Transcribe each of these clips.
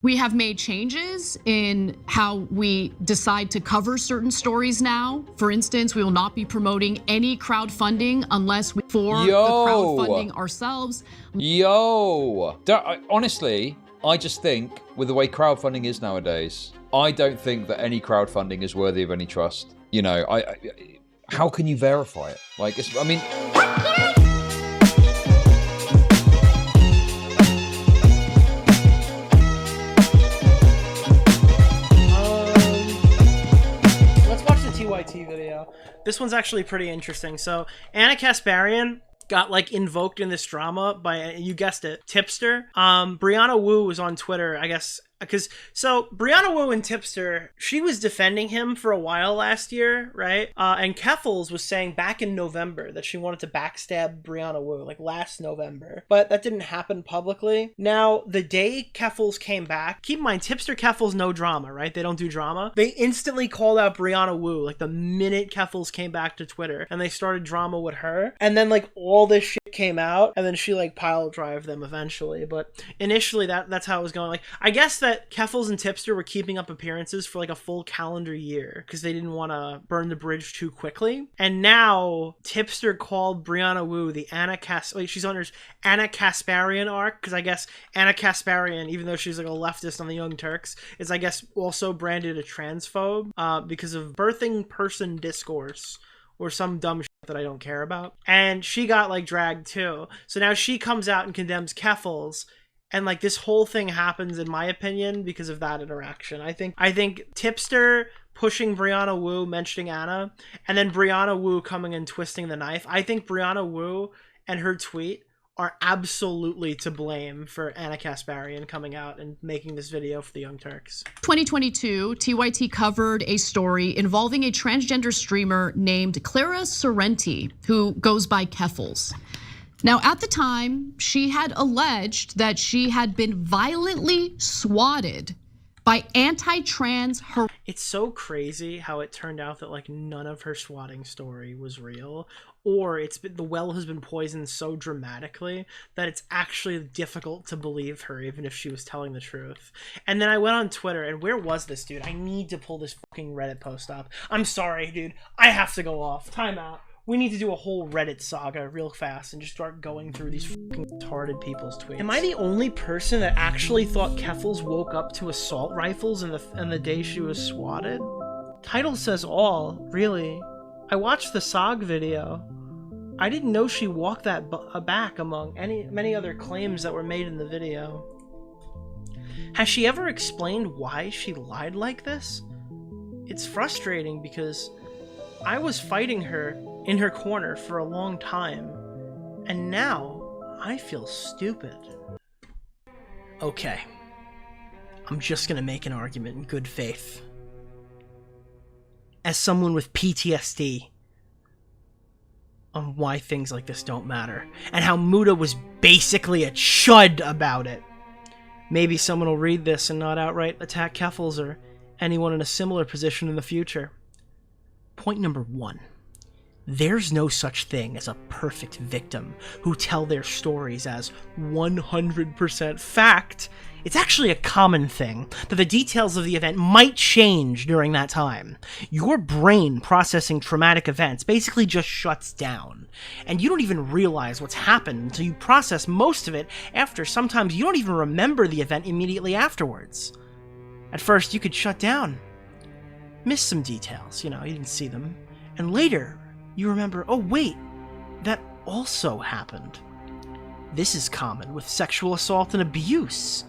We have made changes in how we decide to cover certain stories now. For instance, we will not be promoting any crowdfunding unless we for the crowdfunding ourselves. Honestly, I just think with the way crowdfunding is nowadays, I don't think that any crowdfunding is worthy of any trust. You know, how can you verify it? Like, I mean. TYT video. This one's actually pretty interesting. So Anna Kasparian got like invoked in this drama by, you guessed it, Tipster. Brianna Wu was on Twitter, I guess, because so Brianna Wu and Tipster, she was defending him for a while last year, right? And Keffals was saying back in November that she wanted to backstab Brianna Wu, like last November, but that didn't happen publicly. Now, the day Keffals came back, keep in mind, Tipster Keffals, no drama, right? They don't do drama. They instantly called out Brianna Wu, like the minute Keffals came back to Twitter, and they started drama with her. And then like all this shit came out, and then she like pile drive them eventually. But initially that's how it was going. Like, I guess that Keffals and Tipster were keeping up appearances for like a full calendar year because they didn't want to burn the bridge too quickly. And now Tipster called Brianna Wu the she's on her Anna Kasparian arc, because I guess Anna Kasparian, even though she's like a leftist on the Young Turks, is I guess also branded a transphobe because of birthing person discourse or some dumb shit that I don't care about. And she got like dragged too. So now she comes out and condemns Keffals. And like this whole thing happens, in my opinion, because of that interaction. I think Tipster pushing Brianna Wu, mentioning Anna, and then Brianna Wu coming and twisting the knife. I think Brianna Wu and her tweet are absolutely to blame for Anna Kasparian coming out and making this video for the Young Turks. 2022, TYT covered a story involving a transgender streamer named Clara Sorrenti, who goes by Keffals. Now, at the time, she had alleged that she had been violently swatted by anti-trans. It's so crazy how it turned out that like none of her swatting story was real, or the well has been poisoned so dramatically that it's actually difficult to believe her, even if she was telling the truth. And then I went on Twitter, and where was this dude? I need to pull this fucking Reddit post up. I'm sorry, dude. I have to go off. Time out. We need to do a whole Reddit saga real fast and just start going through these fucking retarded people's tweets. Am I the only person that actually thought Keffals woke up to assault rifles in the day she was swatted? Title says all, really. I watched the SOG video. I didn't know she walked that back among many other claims that were made in the video. Has she ever explained why she lied like this? It's frustrating because I was fighting her in her corner for a long time, and now I feel stupid. Okay, I'm just gonna make an argument in good faith. As someone with PTSD on why things like this don't matter, and how Muda was basically a chud about it. Maybe someone will read this and not outright attack Keffals or anyone in a similar position in the future. Point number 1. There's no such thing as a perfect victim who tell their stories as 100% fact. It's actually a common thing that the details of the event might change during that time. Your brain processing traumatic events basically just shuts down, and you don't even realize what's happened until you process most of it after. Sometimes you don't even remember the event immediately afterwards. At first, you could shut down, miss some details, you didn't see them, and later, you remember, oh wait, that also happened. This is common with sexual assault and abuse.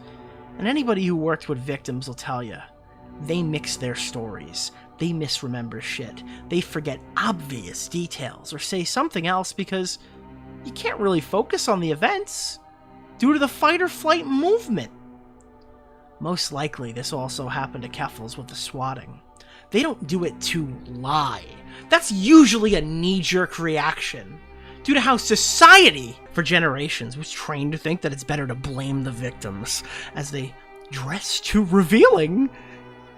And anybody who worked with victims will tell you, they mix their stories, they misremember shit, they forget obvious details, or say something else because you can't really focus on the events due to the fight or flight movement. Most likely this also happened to Keffals with the swatting. They don't do it to lie. That's usually a knee-jerk reaction, due to how society, for generations, was trained to think that it's better to blame the victims, as they dress too revealing.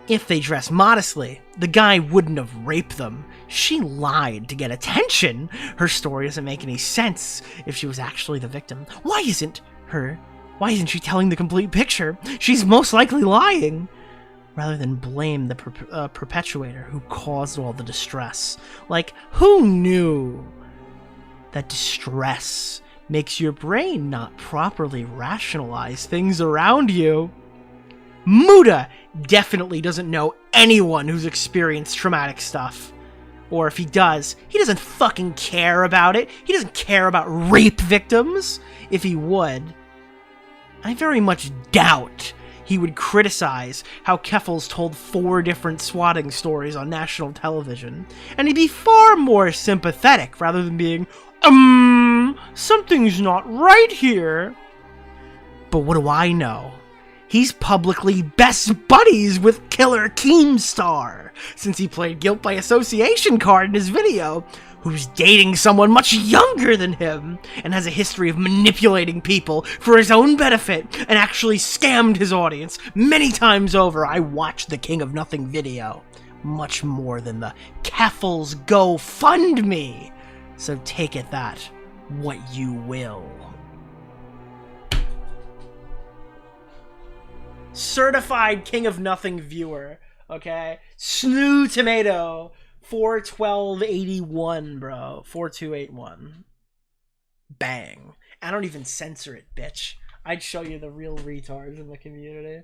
If they dress modestly, the guy wouldn't have raped them. She lied to get attention. Her story doesn't make any sense if she was actually the victim. Why isn't her Why isn't she telling the complete picture? She's most likely lying. Rather than blame the perpetuator who caused all the distress. Like, who knew that distress makes your brain not properly rationalize things around you? Muda definitely doesn't know anyone who's experienced traumatic stuff. Or if he does, he doesn't fucking care about it. He doesn't care about rape victims. If he would, I very much doubt he would criticize how Keffals told 4 different swatting stories on national television, and he'd be far more sympathetic rather than being, something's not right here. But what do I know? He's publicly best buddies with Killer Keemstar, since he played Guilt by Association card in his video, who's dating someone much younger than him, and has a history of manipulating people for his own benefit, and actually scammed his audience many times over. I watched the King of Nothing video, much more than the Keffals GoFundMe, so take it that what you will. Certified King of Nothing viewer, okay? Snoo Tomato, 41281, bro. 4281. Bang. I don't even censor it, bitch. I'd show you the real retards in the community.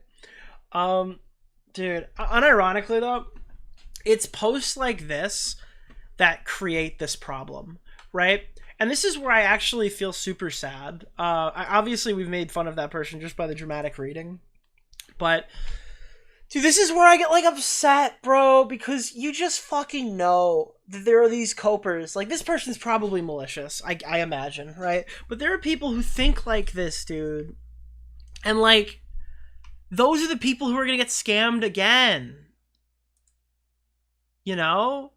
Dude, unironically though, it's posts like this that create this problem, right? And this is where I actually feel super sad. Obviously, we've made fun of that person just by the dramatic reading. But, dude, this is where I get, like, upset, bro, because you just fucking know that there are these copers. Like, this person's probably malicious, I imagine, right? But there are people who think like this, dude. And, like, those are the people who are gonna get scammed again. You know?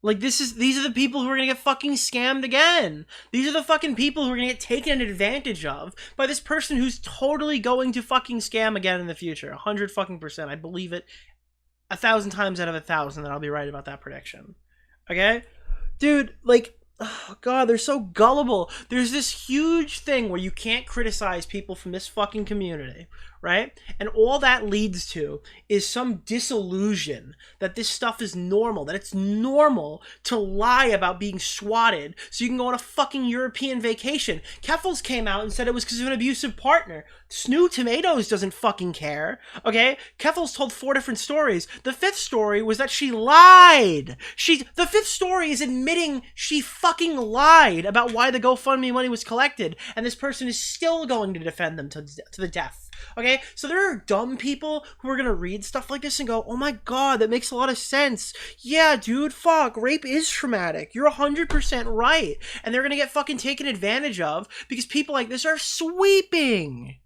Like, these are the people who are gonna get fucking scammed again. These are the fucking people who are gonna get taken advantage of by this person who's totally going to fucking scam again in the future. 100 fucking %. I believe it 1,000 times out of 1,000 that I'll be right about that prediction. Okay? Dude, like, oh god, they're so gullible. There's this huge thing where you can't criticize people from this fucking community, right? And all that leads to is some disillusion that this stuff is normal, that it's normal to lie about being swatted so you can go on a fucking European vacation. Keffals came out and said it was because of an abusive partner. Snoo Tomatoes doesn't fucking care, okay? Keffals told 4 different stories. The 5th story was that she lied. The 5th story is admitting she fucking lied about why the GoFundMe money was collected, and this person is still going to defend them to the death. Okay, so there are dumb people who are gonna read stuff like this and go, oh my god, that makes a lot of sense. Yeah, dude, fuck, rape is traumatic. You're 100% right. And they're gonna get fucking taken advantage of because people like this are sweeping.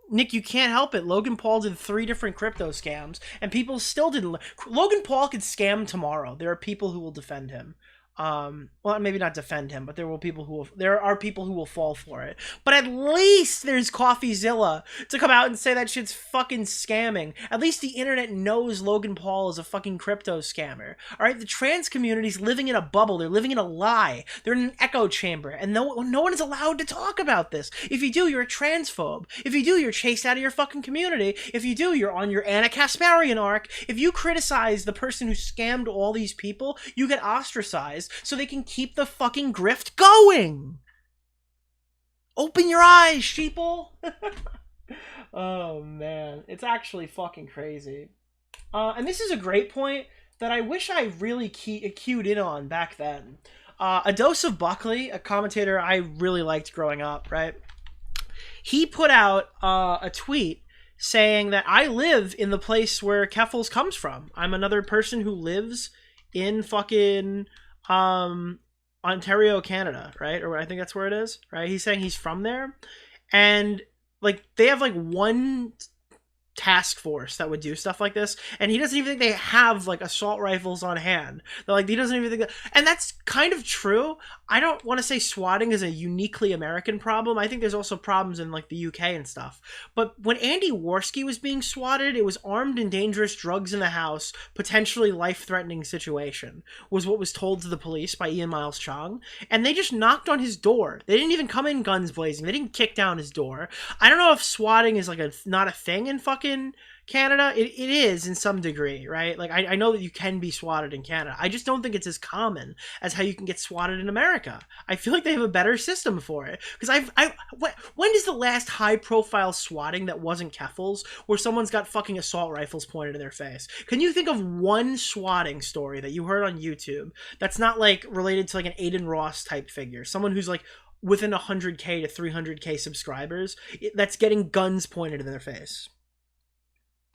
Nick, you can't help it. Logan Paul did 3 different crypto scams, and people still didn't. Logan Paul could scam tomorrow. There are people who will defend him. Well, maybe not defend him, but there are people who will fall for it. But at least there's CoffeeZilla to come out and say that shit's fucking scamming. At least the internet knows Logan Paul is a fucking crypto scammer. All right, the trans community's living in a bubble. They're living in a lie. They're in an echo chamber, and no one is allowed to talk about this. If you do, you're a transphobe. If you do, you're chased out of your fucking community. If you do, you're on your Anna Kasparian arc. If you criticize the person who scammed all these people, you get ostracized so they can keep the fucking grift going. Open your eyes, sheeple. Oh man, it's actually fucking crazy. And this is a great point that I wish I really cued in on back then. A Dose of Buckley, a commentator I really liked growing up, right? He put out a tweet saying that I live in the place where Keffals comes from. I'm another person who lives in fucking Ontario, Canada, right? Or I think that's where it is, right? He's saying he's from there. And like they have like 1 task force that would do stuff like this, and he doesn't even think they have like assault rifles on hand. They're like, he doesn't even think that, and that's kind of true. I don't want to say swatting is a uniquely American problem. I think there's also problems in like the UK and stuff. But when Andy Worski was being swatted, it was armed and dangerous, drugs in the house, potentially life-threatening situation, was what was told to the police by Ian Miles Chong, and they just knocked on his door. They didn't even come in guns blazing. They didn't kick down his door. I don't know if swatting is like not a thing in fucking Canada. It is in some degree, right? Like I know that you can be swatted in Canada. I just don't think it's as common as how you can get swatted in America. I feel like they have a better system for it. Because when is the last high profile swatting that wasn't Keffals where someone's got fucking assault rifles pointed in their face? Can you think of one swatting story that you heard on YouTube that's not like related to like an Aiden Ross type figure, someone who's like within 100K to 300K subscribers that's getting guns pointed in their face?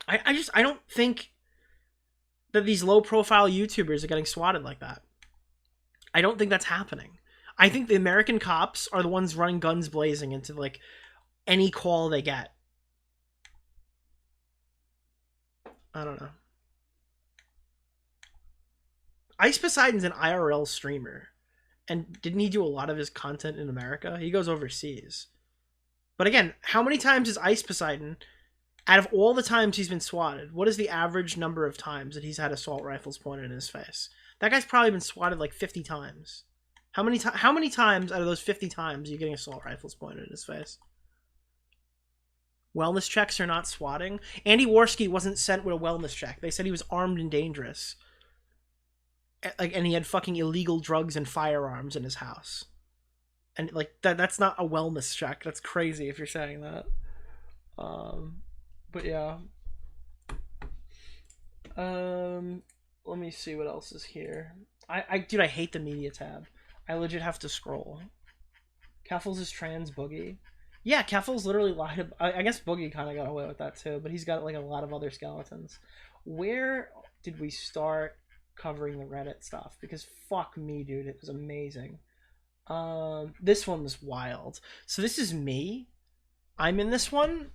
I don't think that these low profile YouTubers are getting swatted like that. I don't think that's happening. I think the American cops are the ones running guns blazing into like any call they get. I don't know. Ice Poseidon's an IRL streamer. And didn't he do a lot of his content in America? He goes overseas. But again, how many times is Ice Poseidon, out of all the times he's been swatted, what is the average number of times that he's had assault rifles pointed in his face? That guy's probably been swatted like 50 times. How many times out of those 50 times are you getting assault rifles pointed in his face? Wellness checks are not swatting. Andy Worski wasn't sent with a wellness check. They said he was armed and dangerous. Like, and he had fucking illegal drugs and firearms in his house. And like that's not a wellness check. That's crazy if you're saying that. But yeah. Let me see what else is here. Dude, I hate the media tab. I legit have to scroll. Keffals is trans Boogie. Yeah, Keffals literally lied. I guess Boogie kind of got away with that too, but he's got like a lot of other skeletons. Where did we start covering the Reddit stuff? Because fuck me, dude, it was amazing. This one was wild. So this is me. I'm in this one.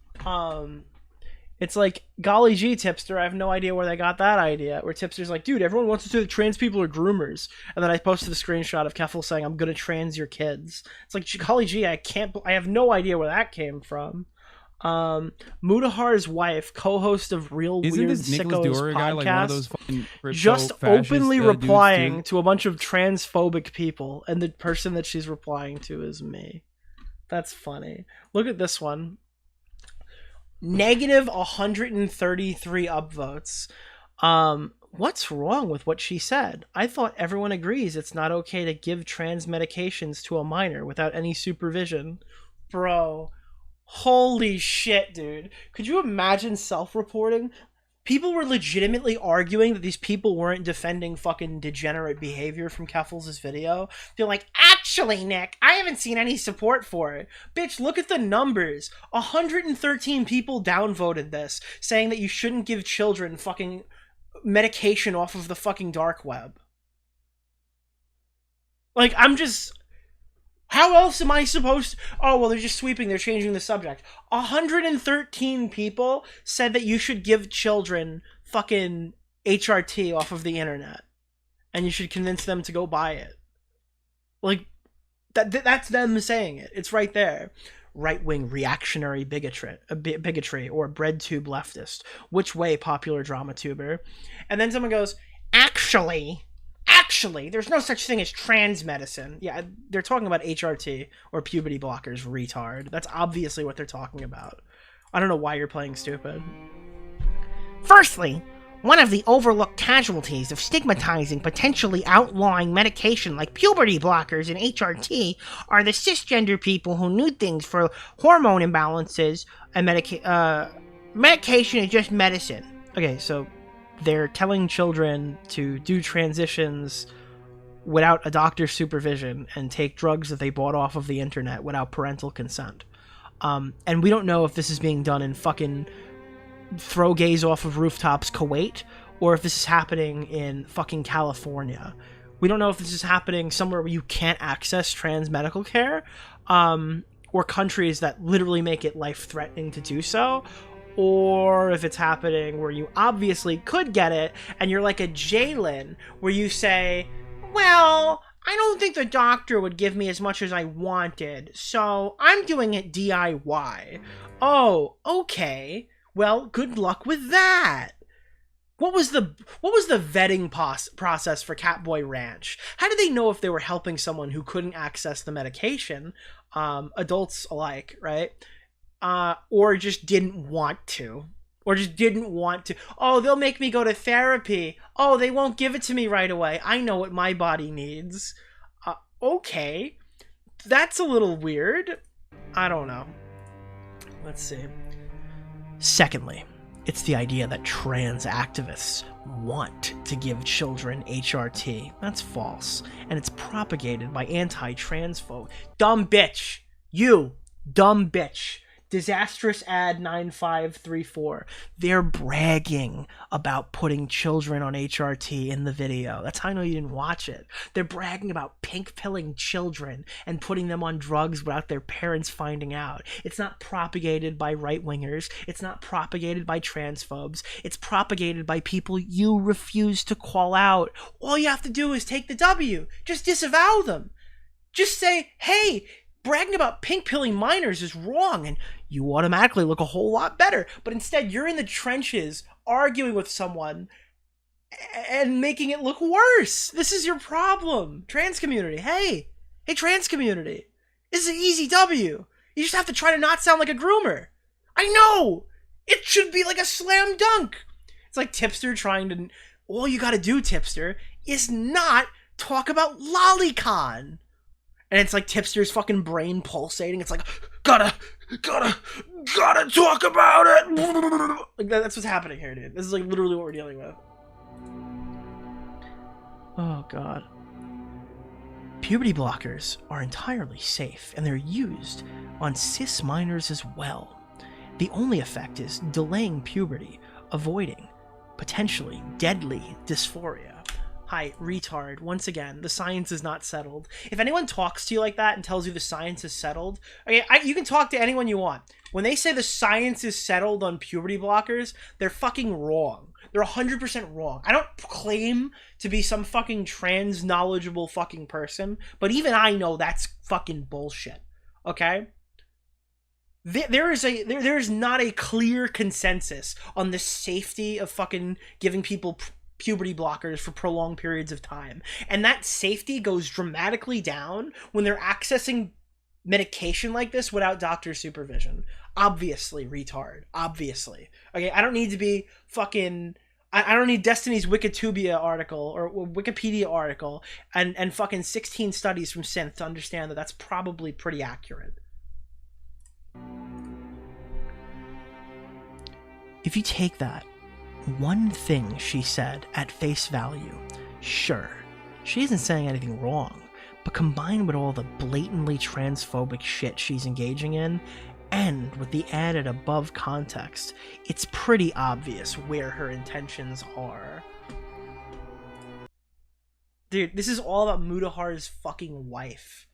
It's like, golly gee, Tipster, I have no idea where they got that idea. Where Tipster's like, dude, everyone wants to say that trans people are groomers. And then I posted a screenshot of Keffals saying, I'm gonna trans your kids. It's like, golly gee, I have no idea where that came from. Mudahar's wife, co-host of Real Isn't Weird this Nicholas Sickos DeOrio podcast, guy like one of those fucking just crypto-fascist, openly dudes replying too? to a bunch of transphobic people, and the person that she's replying to is me. That's funny. Look at this one. Negative 133 upvotes. What's wrong with what she said? I thought everyone agrees it's not okay to give trans medications to a minor without any supervision. Bro, holy shit, dude. Could you imagine self-reporting? People were legitimately arguing that these people weren't defending fucking degenerate behavior from Keffals' video. They're like, actually, Nick, I haven't seen any support for it. Bitch, look at the numbers. 113 people downvoted this, saying that you shouldn't give children fucking medication off of the fucking dark web. Like, I'm just... How else am I supposed to... Oh, well, they're just sweeping. They're changing the subject. 113 people said that you should give children fucking HRT off of the internet. And you should convince them to go buy it. Like, that's them saying it. It's right there. Right-wing reactionary bigotry or bread tube leftist. Which way, popular drama tuber? And then someone goes, Actually, there's no such thing as trans medicine. Yeah, they're talking about HRT or puberty blockers, retard. That's obviously what they're talking about. I don't know why you're playing stupid. Firstly, one of the overlooked casualties of stigmatizing potentially outlawing medication like puberty blockers and HRT are the cisgender people who need things for hormone imbalances, and medication is just medicine. Okay, so they're telling children to do transitions without a doctor's supervision and take drugs that they bought off of the internet without parental consent. And we don't know if this is being done in fucking throw gays off of rooftops Kuwait, or if this is happening in fucking California. We don't know if this is happening somewhere where you can't access trans medical care, or countries that literally make it life-threatening to do so, or if it's happening where you obviously could get it, and you're like a Jalen, where you say, well, I don't think the doctor would give me as much as I wanted, so I'm doing it DIY. Oh, okay. Well, good luck with that. What was the vetting process for Catboy Ranch? How did they know if they were helping someone who couldn't access the medication, adults alike, right? Or just didn't want to? Oh, they'll make me go to therapy. Oh, they won't give it to me right away. I know what my body needs. Okay. That's a little weird. I don't know. Let's see. Secondly, it's the idea that trans activists want to give children HRT. That's false. And it's propagated by anti-trans folk. Dumb bitch. You. Dumb bitch. Disastrous ad 9534. They're bragging about putting children on HRT in the video. That's how I know you didn't watch it. They're bragging about pink pilling children and putting them on drugs without their parents finding out. It's not propagated by right-wingers. It's not propagated by transphobes. It's propagated by people you refuse to call out. All you have to do is take the W. Just disavow them. Just say, hey, bragging about pink pilling minors is wrong, and you automatically look a whole lot better. But instead, you're in the trenches arguing with someone and making it look worse. This is your problem. Trans community. Hey, trans community. This is an easy W. You just have to try to not sound like a groomer. I know. It should be like a slam dunk. It's like Tipster trying to... All you gotta do, Tipster, is not talk about lolicon. And it's like Tipster's fucking brain pulsating. It's like, gotta talk about it. Like that's what's happening here, dude. This is like literally what we're dealing with. Oh, God. Puberty blockers are entirely safe, and they're used on cis minors as well. The only effect is delaying puberty, avoiding potentially deadly dysphoria. Hi, retard. Once again, the science is not settled. If anyone talks to you like that and tells you the science is settled, okay, you can talk to anyone you want. When they say the science is settled on puberty blockers, they're fucking wrong. They're 100% wrong. I don't claim to be some fucking trans knowledgeable fucking person, but even I know that's fucking bullshit. Okay? There is not a clear consensus on the safety of fucking giving people puberty blockers for prolonged periods of time. And that safety goes dramatically down when they're accessing medication like this without doctor supervision. Obviously, retard. Obviously. Okay, I don't need to be fucking... I don't need Destiny's Wikitubia article or Wikipedia article and fucking 16 studies from Synth to understand that that's probably pretty accurate. If you take that one thing she said at face value, sure, she isn't saying anything wrong, but combined with all the blatantly transphobic shit she's engaging in, and with the added above context, it's pretty obvious where her intentions are. Dude, this is all about Mudahar's fucking wife.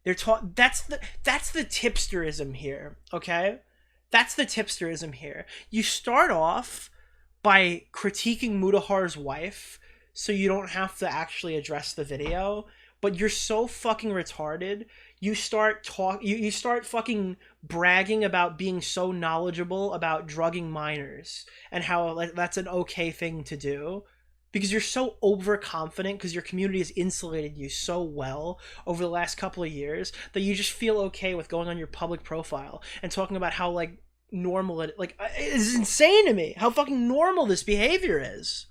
That's the tipsterism here, okay? That's the tipsterism here. You start off by critiquing Mudahar's wife so you don't have to actually address the video, but you're so fucking retarded. You start fucking bragging about being so knowledgeable about drugging minors and how that's an okay thing to do because you're so overconfident because your community has insulated you so well over the last couple of years that you just feel okay with going on your public profile and talking about how normal it's insane to me how fucking normal this behavior is.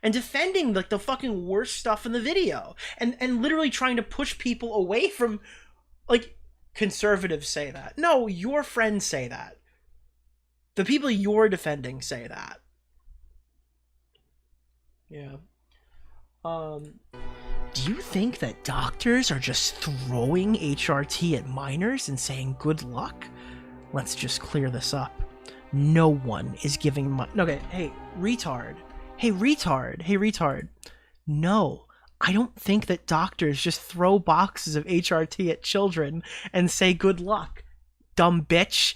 And defending the fucking worst stuff in the video and literally trying to push people away from conservatives say that. No, your friends say that. The people you're defending say that. Yeah. Do you think that doctors are just throwing HRT at minors and saying good luck? Let's just clear this up. No one is giving okay, hey, retard. Hey, retard. No, I don't think that doctors just throw boxes of HRT at children and say good luck. Dumb bitch.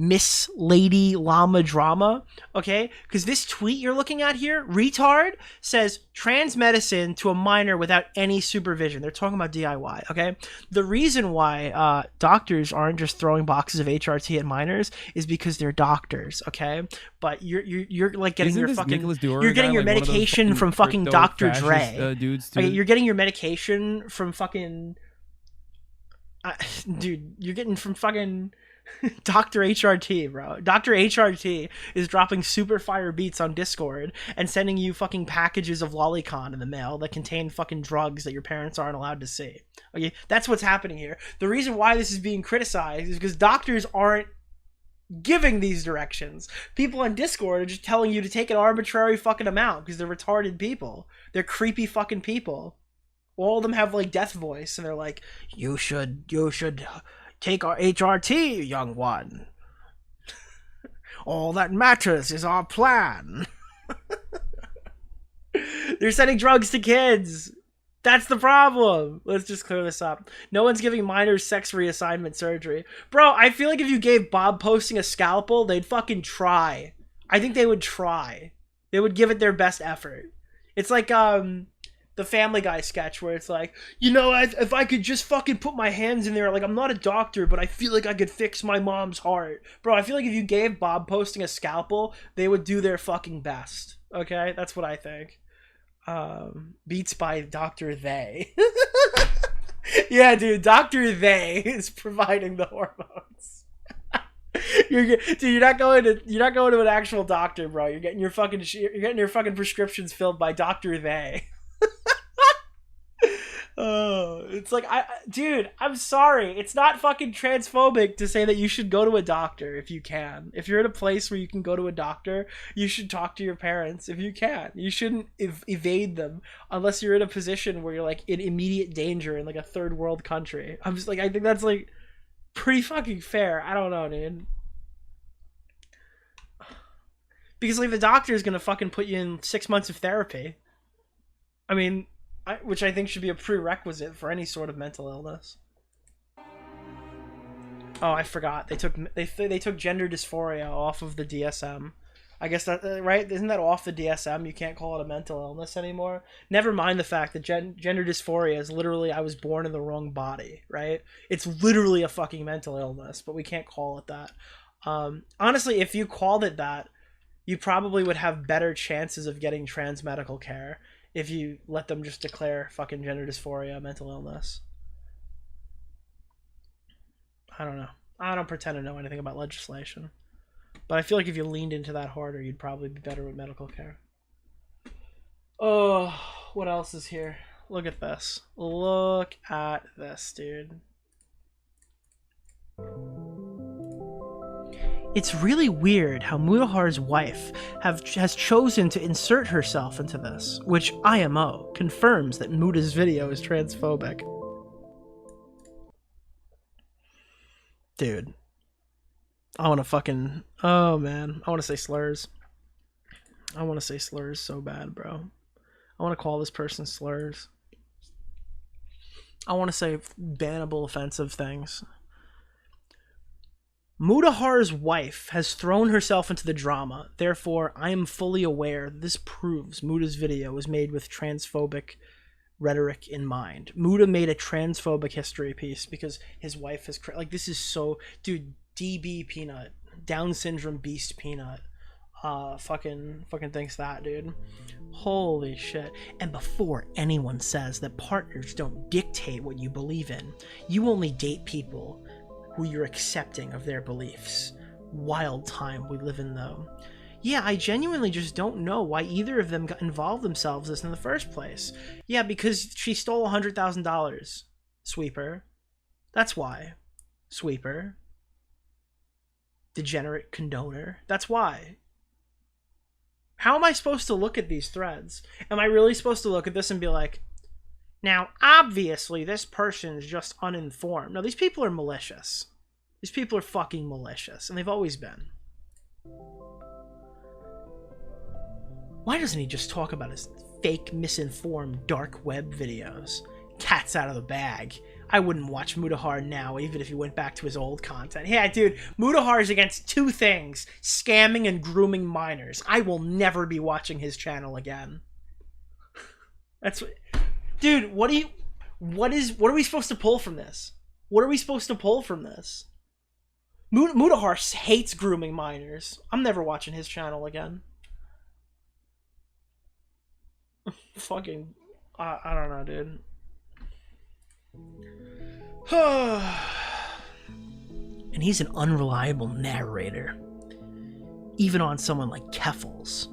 Miss Lady Llama Drama, okay? Because this tweet you're looking at here, retard, says trans medicine to a minor without any supervision. They're talking about DIY, okay? The reason why doctors aren't just throwing boxes of HRT at minors is because they're doctors, okay? But you're like getting Isn't your this fucking Nicholas DeOrio you're getting guy, your like, one of those medication from fucking crypto Dr. fascist, Dre. dudes too? Okay, you're getting your medication from fucking dude, you're getting from fucking Dr. HRT, bro. Dr. HRT is dropping super fire beats on Discord and sending you fucking packages of Lolicon in the mail that contain fucking drugs that your parents aren't allowed to see. Okay, that's what's happening here. The reason why this is being criticized is because doctors aren't giving these directions. People on Discord are just telling you to take an arbitrary fucking amount because they're retarded people. They're creepy fucking people. All of them have like death voice and they're like, you should take our HRT, young one. All that matters is our plan. They're sending drugs to kids. That's the problem. Let's just clear this up. No one's giving minors sex reassignment surgery. Bro, I feel like if you gave Bob Posting a scalpel, they'd fucking try. I think they would try. They would give it their best effort. It's like, the Family Guy sketch where it's like, you know, if I could just fucking put my hands in there, like, I'm not a doctor, but I feel like I could fix my mom's heart. Bro, I feel like if you gave Bob Posting a scalpel, they would do their fucking best. Okay? That's what I think. Beats by Dr. They. Yeah, dude, Dr. They is providing the hormones. You're not going to an actual doctor, bro. You're getting your fucking prescriptions filled by Dr. They. Oh, it's like, dude, I'm sorry. It's not fucking transphobic to say that you should go to a doctor if you can. If you're in a place where you can go to a doctor, you should talk to your parents if you can. You shouldn't evade them unless you're in a position where you're like in immediate danger in like a third world country. I'm just like, I think that's like pretty fucking fair. I don't know, dude. Because like the doctor is gonna fucking put you in 6 months of therapy. I mean, which I think should be a prerequisite for any sort of mental illness. Oh, I forgot. They took gender dysphoria off of the DSM. I guess that, right? Isn't that off the DSM? You can't call it a mental illness anymore. Never mind the fact that gender dysphoria is literally I was born in the wrong body, right? It's literally a fucking mental illness, but we can't call it that. Honestly, if you called it that, you probably would have better chances of getting trans medical care if you let them just declare fucking gender dysphoria a mental illness. I don't know. I don't pretend to know anything about legislation. But I feel like if you leaned into that harder, you'd probably be better with medical care. Oh, what else is here? Look at this. Look at this, dude. It's really weird how Mudahar's wife has chosen to insert herself into this, which IMO confirms that Muda's video is transphobic. Dude. I want to fucking... Oh, man. I want to say slurs. I want to say slurs so bad, bro. I want to call this person slurs. I want to say bannable offensive things. Mudahar's wife has thrown herself into the drama. Therefore, I am fully aware this proves Muda's video was made with transphobic rhetoric in mind. Muda made a transphobic history piece because his wife has... Like, this is so... Dude, DB Peanut. Down syndrome beast Peanut. Fucking thinks that, dude. Holy shit. And before anyone says that partners don't dictate what you believe in, you only date people who you're accepting of their beliefs. Wild time we live in, though. Yeah, I genuinely just don't know why either of them got involved themselves in this in the first place. Yeah, because she stole $100,000. Sweeper. That's why. Sweeper. Degenerate condoner. That's why. How am I supposed to look at these threads? Am I really supposed to look at this and be like, now, obviously, this person is just uninformed. No, these people are malicious. These people are fucking malicious, and they've always been. Why doesn't he just talk about his fake, misinformed, dark web videos? Cat's out of the bag. I wouldn't watch Mutahar now, even if he went back to his old content. Yeah, dude, Mutahar is against two things: scamming and grooming minors. I will never be watching his channel again. That's what, dude. What are we supposed to pull from this? What are we supposed to pull from this? Mutahar hates grooming minors. I'm never watching his channel again. Fucking, I don't know, dude. And he's an unreliable narrator, even on someone like Keffals,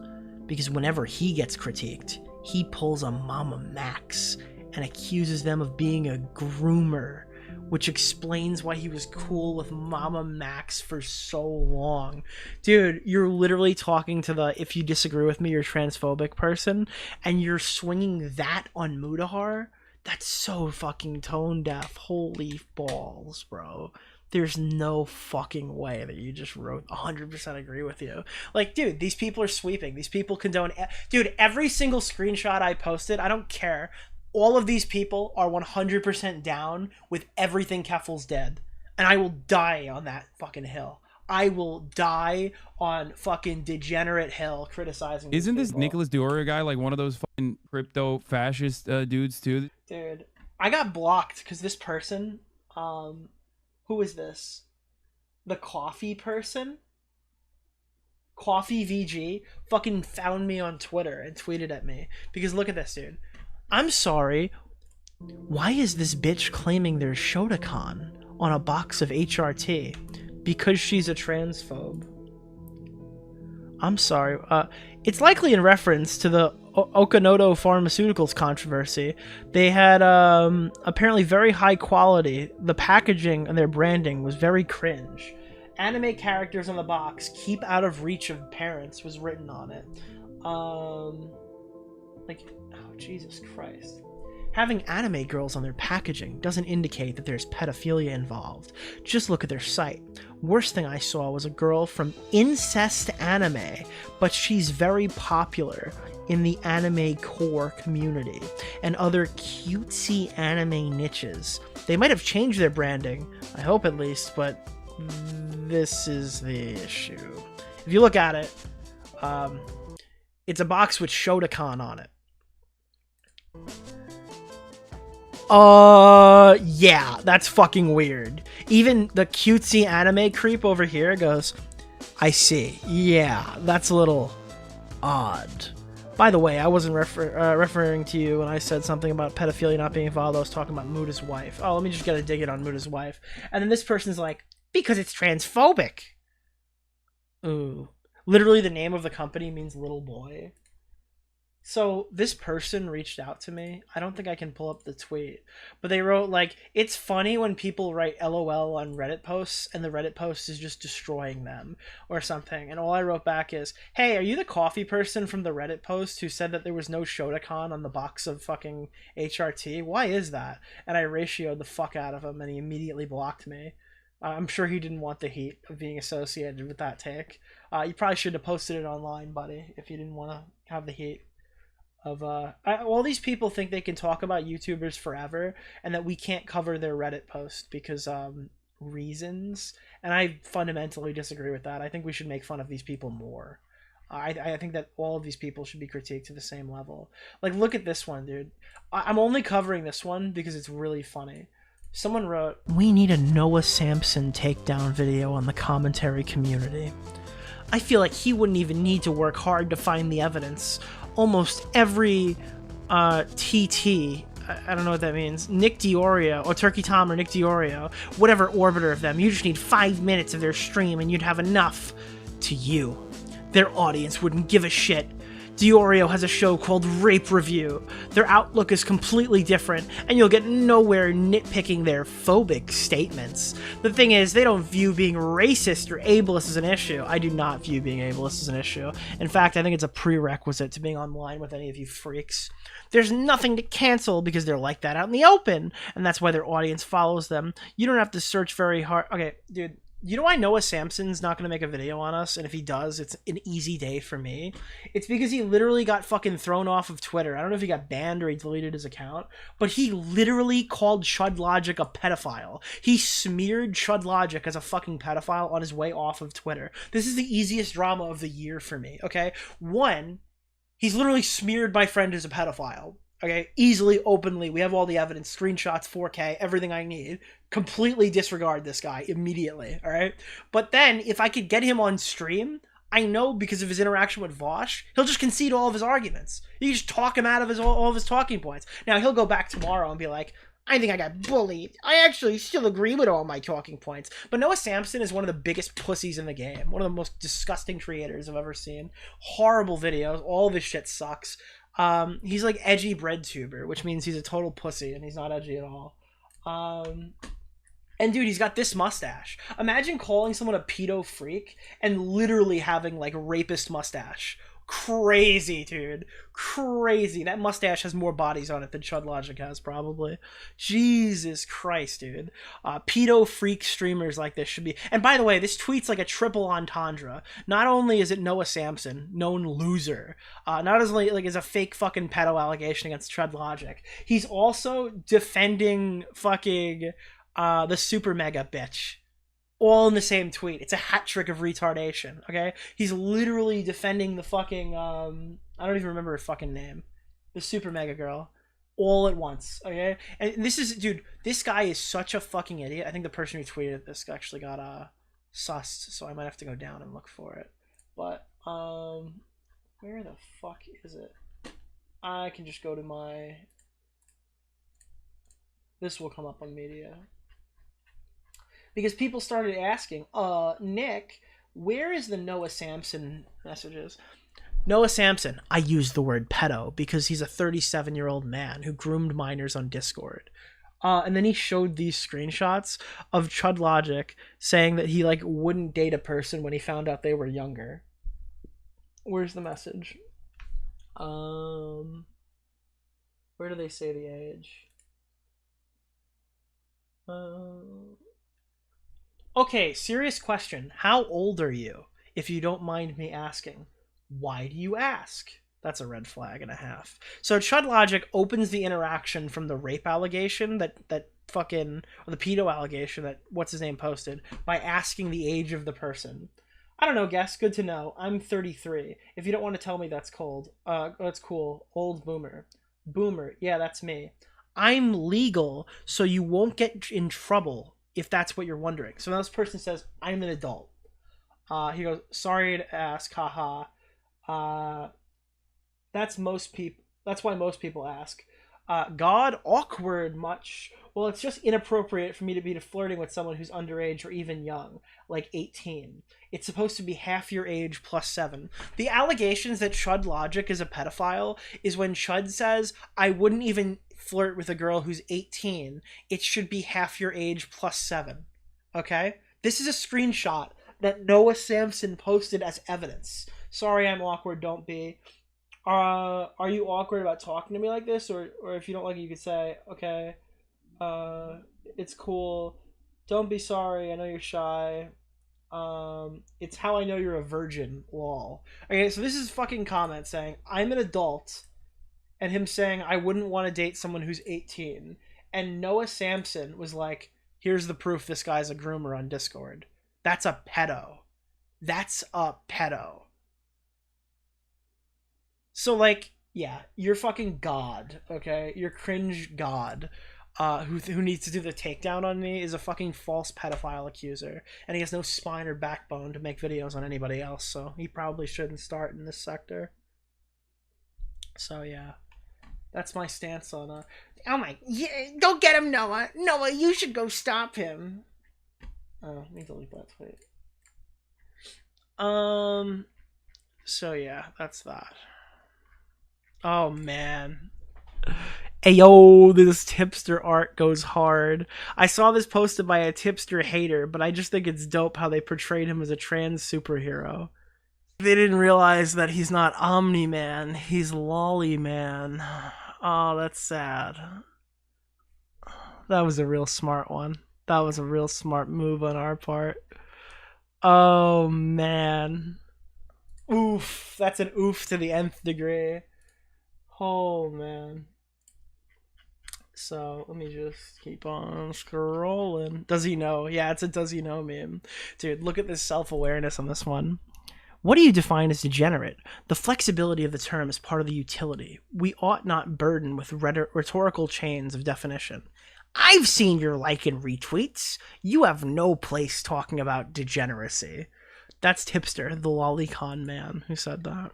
because whenever he gets critiqued, he pulls a Mama Max and accuses them of being a groomer, which explains why he was cool with Mama Max for so long. Dude, you're literally talking to the "if you disagree with me, you're transphobic" person, and you're swinging that on Mutahar? That's so fucking tone deaf. Holy balls, bro. There's no fucking way that you just wrote 100% agree with you. Like, dude, these people are sweeping. These people condone. Dude, every single screenshot I posted, I don't care. All of these people are 100% down with everything Keffals did. And I will die on that fucking hill. I will die on fucking Degenerate Hill criticizing. Isn't this Nicholas DeOrio guy like one of those fucking crypto fascist dudes too? Dude, I got blocked because this person, who is this? The coffee person? Coffee VG fucking found me on Twitter and tweeted at me. Because look at this, dude. I'm sorry. Why is this bitch claiming there's Shotokan on a box of HRT? Because she's a transphobe. I'm sorry. It's likely in reference to the Okanoto Pharmaceuticals controversy. They had apparently very high quality. The packaging and their branding was very cringe. Anime characters on the box, keep out of reach of parents, was written on it. Like, oh, Jesus Christ. Having anime girls on their packaging doesn't indicate that there's pedophilia involved. Just look at their site. Worst thing I saw was a girl from Incest Anime, but she's very popular in the anime core community and other cutesy anime niches. They might have changed their branding, I hope at least, but this is the issue. If you look at it, it's a box with Shotokan on it. Yeah, that's fucking weird. Even the cutesy anime creep over here goes, I see. Yeah, that's a little odd. By the way, I wasn't referring to you when I said something about pedophilia not being involved. I was talking about Muda's wife. Oh, let me just get a dig it on Muda's wife. And then this person's like, because it's transphobic. Ooh. Literally the name of the company means little boy. So this person reached out to me. I don't think I can pull up the tweet, but they wrote like, it's funny when people write LOL on Reddit posts and the Reddit post is just destroying them or something. And all I wrote back is, hey, are you the coffee person from the Reddit post who said that there was no Shotokan on the box of fucking HRT? Why is that? And I ratioed the fuck out of him and he immediately blocked me. I'm sure he didn't want the heat of being associated with that take. You probably should have posted it online, buddy, if you didn't want to have the heat. All these people think they can talk about YouTubers forever and that we can't cover their Reddit post because reasons, and I fundamentally disagree with that. I think we should make fun of these people more. I think that all of these people should be critiqued to the same level. Like, look at this one, dude. I'm only covering this one because it's really funny. Someone wrote, we need a Noah Sampson takedown video on the commentary community. I feel like he wouldn't even need to work hard to find the evidence. Almost every TT, I don't know what that means, Nick DeOrio, or Turkey Tom or Nick DeOrio, whatever orbiter of them, you just need 5 minutes of their stream and you'd have enough. To you, their audience wouldn't give a shit. DeOrio has a show called Rape Review. Their outlook is completely different, and you'll get nowhere nitpicking their phobic statements. The thing is, they don't view being racist or ableist as an issue. I do not view being ableist as an issue. In fact, I think it's a prerequisite to being online with any of you freaks. There's nothing to cancel because they're like that out in the open, and that's why their audience follows them. You don't have to search very hard. Okay, dude, You know why Noah Samson's not going to make a video on us? And if he does, it's an easy day for me. It's because he literally got fucking thrown off of Twitter. I don't know if he got banned or he deleted his account, but he literally called Chud Logic a pedophile. He smeared Chud Logic as a fucking pedophile on his way off of Twitter. This is the easiest drama of the year for me, okay? One, he's literally smeared my friend as a pedophile. Okay, easily, openly, we have all the evidence, screenshots, 4K, everything I need. Completely disregard this guy immediately, all right? But then, if I could get him on stream, I know because of his interaction with Vosh, he'll just concede all of his arguments. You can just talk him out of all of his talking points. Now, he'll go back tomorrow and be like, I think I got bullied. I actually still agree with all my talking points. But Noah Samson is one of the biggest pussies in the game. One of the most disgusting creators I've ever seen. Horrible videos. All of his shit sucks. He's like edgy bread tuber, which means he's a total pussy and he's not edgy at all. And dude, he's got this mustache. Imagine calling someone a pedo freak and literally having like rapist mustache. Crazy, dude. Crazy. That mustache has more bodies on it than Chud Logic has, probably. Jesus Christ, dude. Pedo freak streamers like this should be... And by the way, this tweet's like a triple entendre. Not only is it Noah Samson, known loser, not as like is a fake fucking pedo allegation against Chud Logic, he's also defending fucking the super mega bitch. All in the same tweet. It's a hat trick of retardation, okay? He's literally defending the fucking, I don't even remember her fucking name. The super mega girl. All at once, okay? And this is, dude, this guy is such a fucking idiot. I think the person who tweeted this actually got, sussed, so I might have to go down and look for it. But, where the fuck is it? I can just go to my... This will come up on media. Because people started asking, Nick, where is the Noah Samson messages? Noah Samson, I used the word pedo because he's a 37-year-old man who groomed minors on Discord. And then he showed these screenshots of Chud Logic saying that he like wouldn't date a person when he found out they were younger. Where's the message? Where do they say the age? Okay, serious question. How old are you, if you don't mind me asking? Why do you ask? That's a red flag and a half. So Chud Logic opens the interaction from the rape allegation that fucking, or the pedo allegation that what's-his-name posted, by asking the age of the person. I don't know, guess. Good to know. I'm 33. If you don't want to tell me, that's cold. That's cool. Old boomer. Boomer. Yeah, that's me. I'm legal, so you won't get in trouble, if that's what you're wondering. So now this person says, I'm an adult. He goes, sorry to ask, haha. That's why most people ask. God, awkward much? Well, it's just inappropriate for me to be flirting with someone who's underage or even young, like 18. It's supposed to be half your age plus 7. The allegations that Chud Logic is a pedophile is when Chud says, I wouldn't even flirt with a girl who's 18. It should be half your age plus 7. Okay? This is a screenshot that Noah Samson posted as evidence. Sorry, I'm awkward, don't be. Are you awkward about talking to me like this? Or if you don't like it, you could say, okay, it's cool. Don't be sorry, I know you're shy. It's how I know you're a virgin, lol. Okay, so this is fucking comment saying, I'm an adult, and him saying, I wouldn't want to date someone who's 18. And Noah Samson was like, here's the proof this guy's a groomer on Discord. That's a pedo. That's a pedo. So, like, yeah, you're fucking God, okay? You're cringe God, who needs to do the takedown on me is a fucking false pedophile accuser, and he has no spine or backbone to make videos on anybody else, so he probably shouldn't start in this sector. So, yeah, that's my stance on, oh my, yeah, go get him, Noah! Noah, you should go stop him! Oh, let me delete that tweet. So, yeah, that's that. Oh, man. Ayo, this tipster art goes hard. I saw this posted by a tipster hater, but I just think it's dope how they portrayed him as a trans superhero. They didn't realize that he's not Omni-Man, he's Lolly-Man. Oh, that's sad. That was a real smart one. That was a real smart move on our part. Oh man. Oof. That's an oof to the nth degree. Oh man. So let me just keep on scrolling. Does he know? Yeah, it's a does he know meme. Dude, look at this self-awareness on this one. What do you define as degenerate? The flexibility of the term is part of the utility. We ought not burden with rhetorical chains of definition. I've seen your like and retweets. You have no place talking about degeneracy. That's Tipster, the lolicon man, who said that.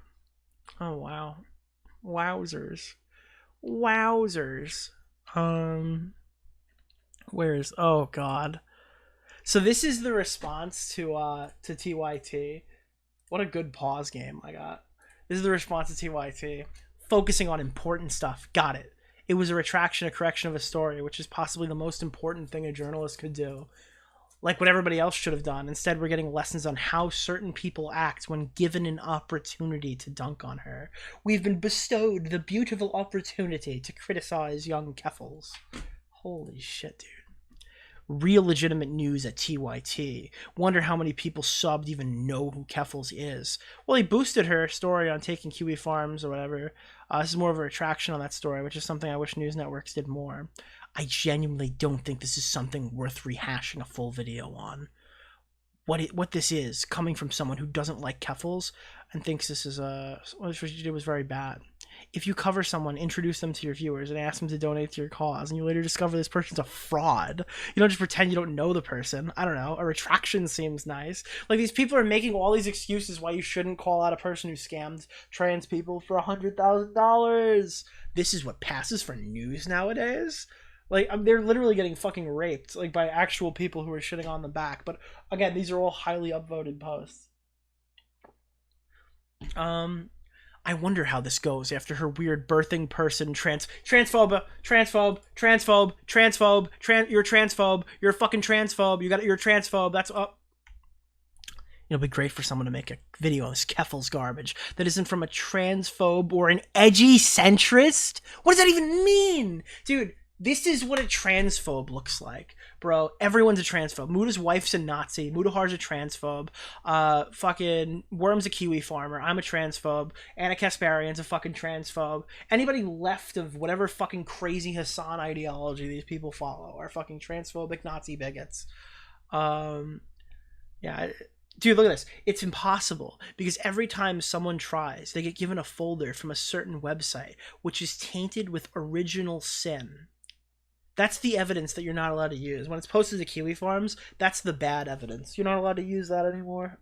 Oh, wow. Wowzers. Wowzers. Where's... Oh, God. So this is the response to TYT. What a good pause game I got. This is the response to TYT. Focusing on important stuff. Got it. It was a retraction, a correction of a story, which is possibly the most important thing a journalist could do. Like what everybody else should have done. Instead, we're getting lessons on how certain people act when given an opportunity to dunk on her. We've been bestowed the beautiful opportunity to criticize young Keffals. Holy shit, dude. Real legitimate news at TYT. Wonder how many people subbed even know who Keffals is. Well, he boosted her story on taking Kiwi Farms or whatever. This is more of a retraction on that story, which is something I wish news networks did more. I genuinely don't think this is something worth rehashing a full video on. What this is, coming from someone who doesn't like Keffals and thinks this is what you did was very bad. If you cover someone, introduce them to your viewers, and ask them to donate to your cause, and you later discover this person's a fraud, you don't just pretend you don't know the person. I don't know. A retraction seems nice. Like, these people are making all these excuses why you shouldn't call out a person who scammed trans people for $100,000. This is what passes for news nowadays. Like, they're literally getting fucking raped, like, by actual people who are shitting on them back. But again, these are all highly upvoted posts. I wonder how this goes after her weird birthing person you're transphobe, you're a fucking transphobe, you're a transphobe, that's up. It'll be great for someone to make a video on this Keffals garbage that isn't from a transphobe or an edgy centrist. What does that even mean? Dude, this is what a transphobe looks like, bro. Everyone's a transphobe. Muda's wife's a Nazi. Mudahar's a transphobe. Fucking Worm's a Kiwi farmer. I'm a transphobe. Anna Kasparian's a fucking transphobe. Anybody left of whatever fucking crazy Hassan ideology these people follow are fucking transphobic Nazi bigots. Yeah. Dude, look at this. It's impossible because every time someone tries, they get given a folder from a certain website, which is tainted with original sin. That's the evidence that you're not allowed to use. When it's posted to Kiwi Farms, that's the bad evidence. You're not allowed to use that anymore.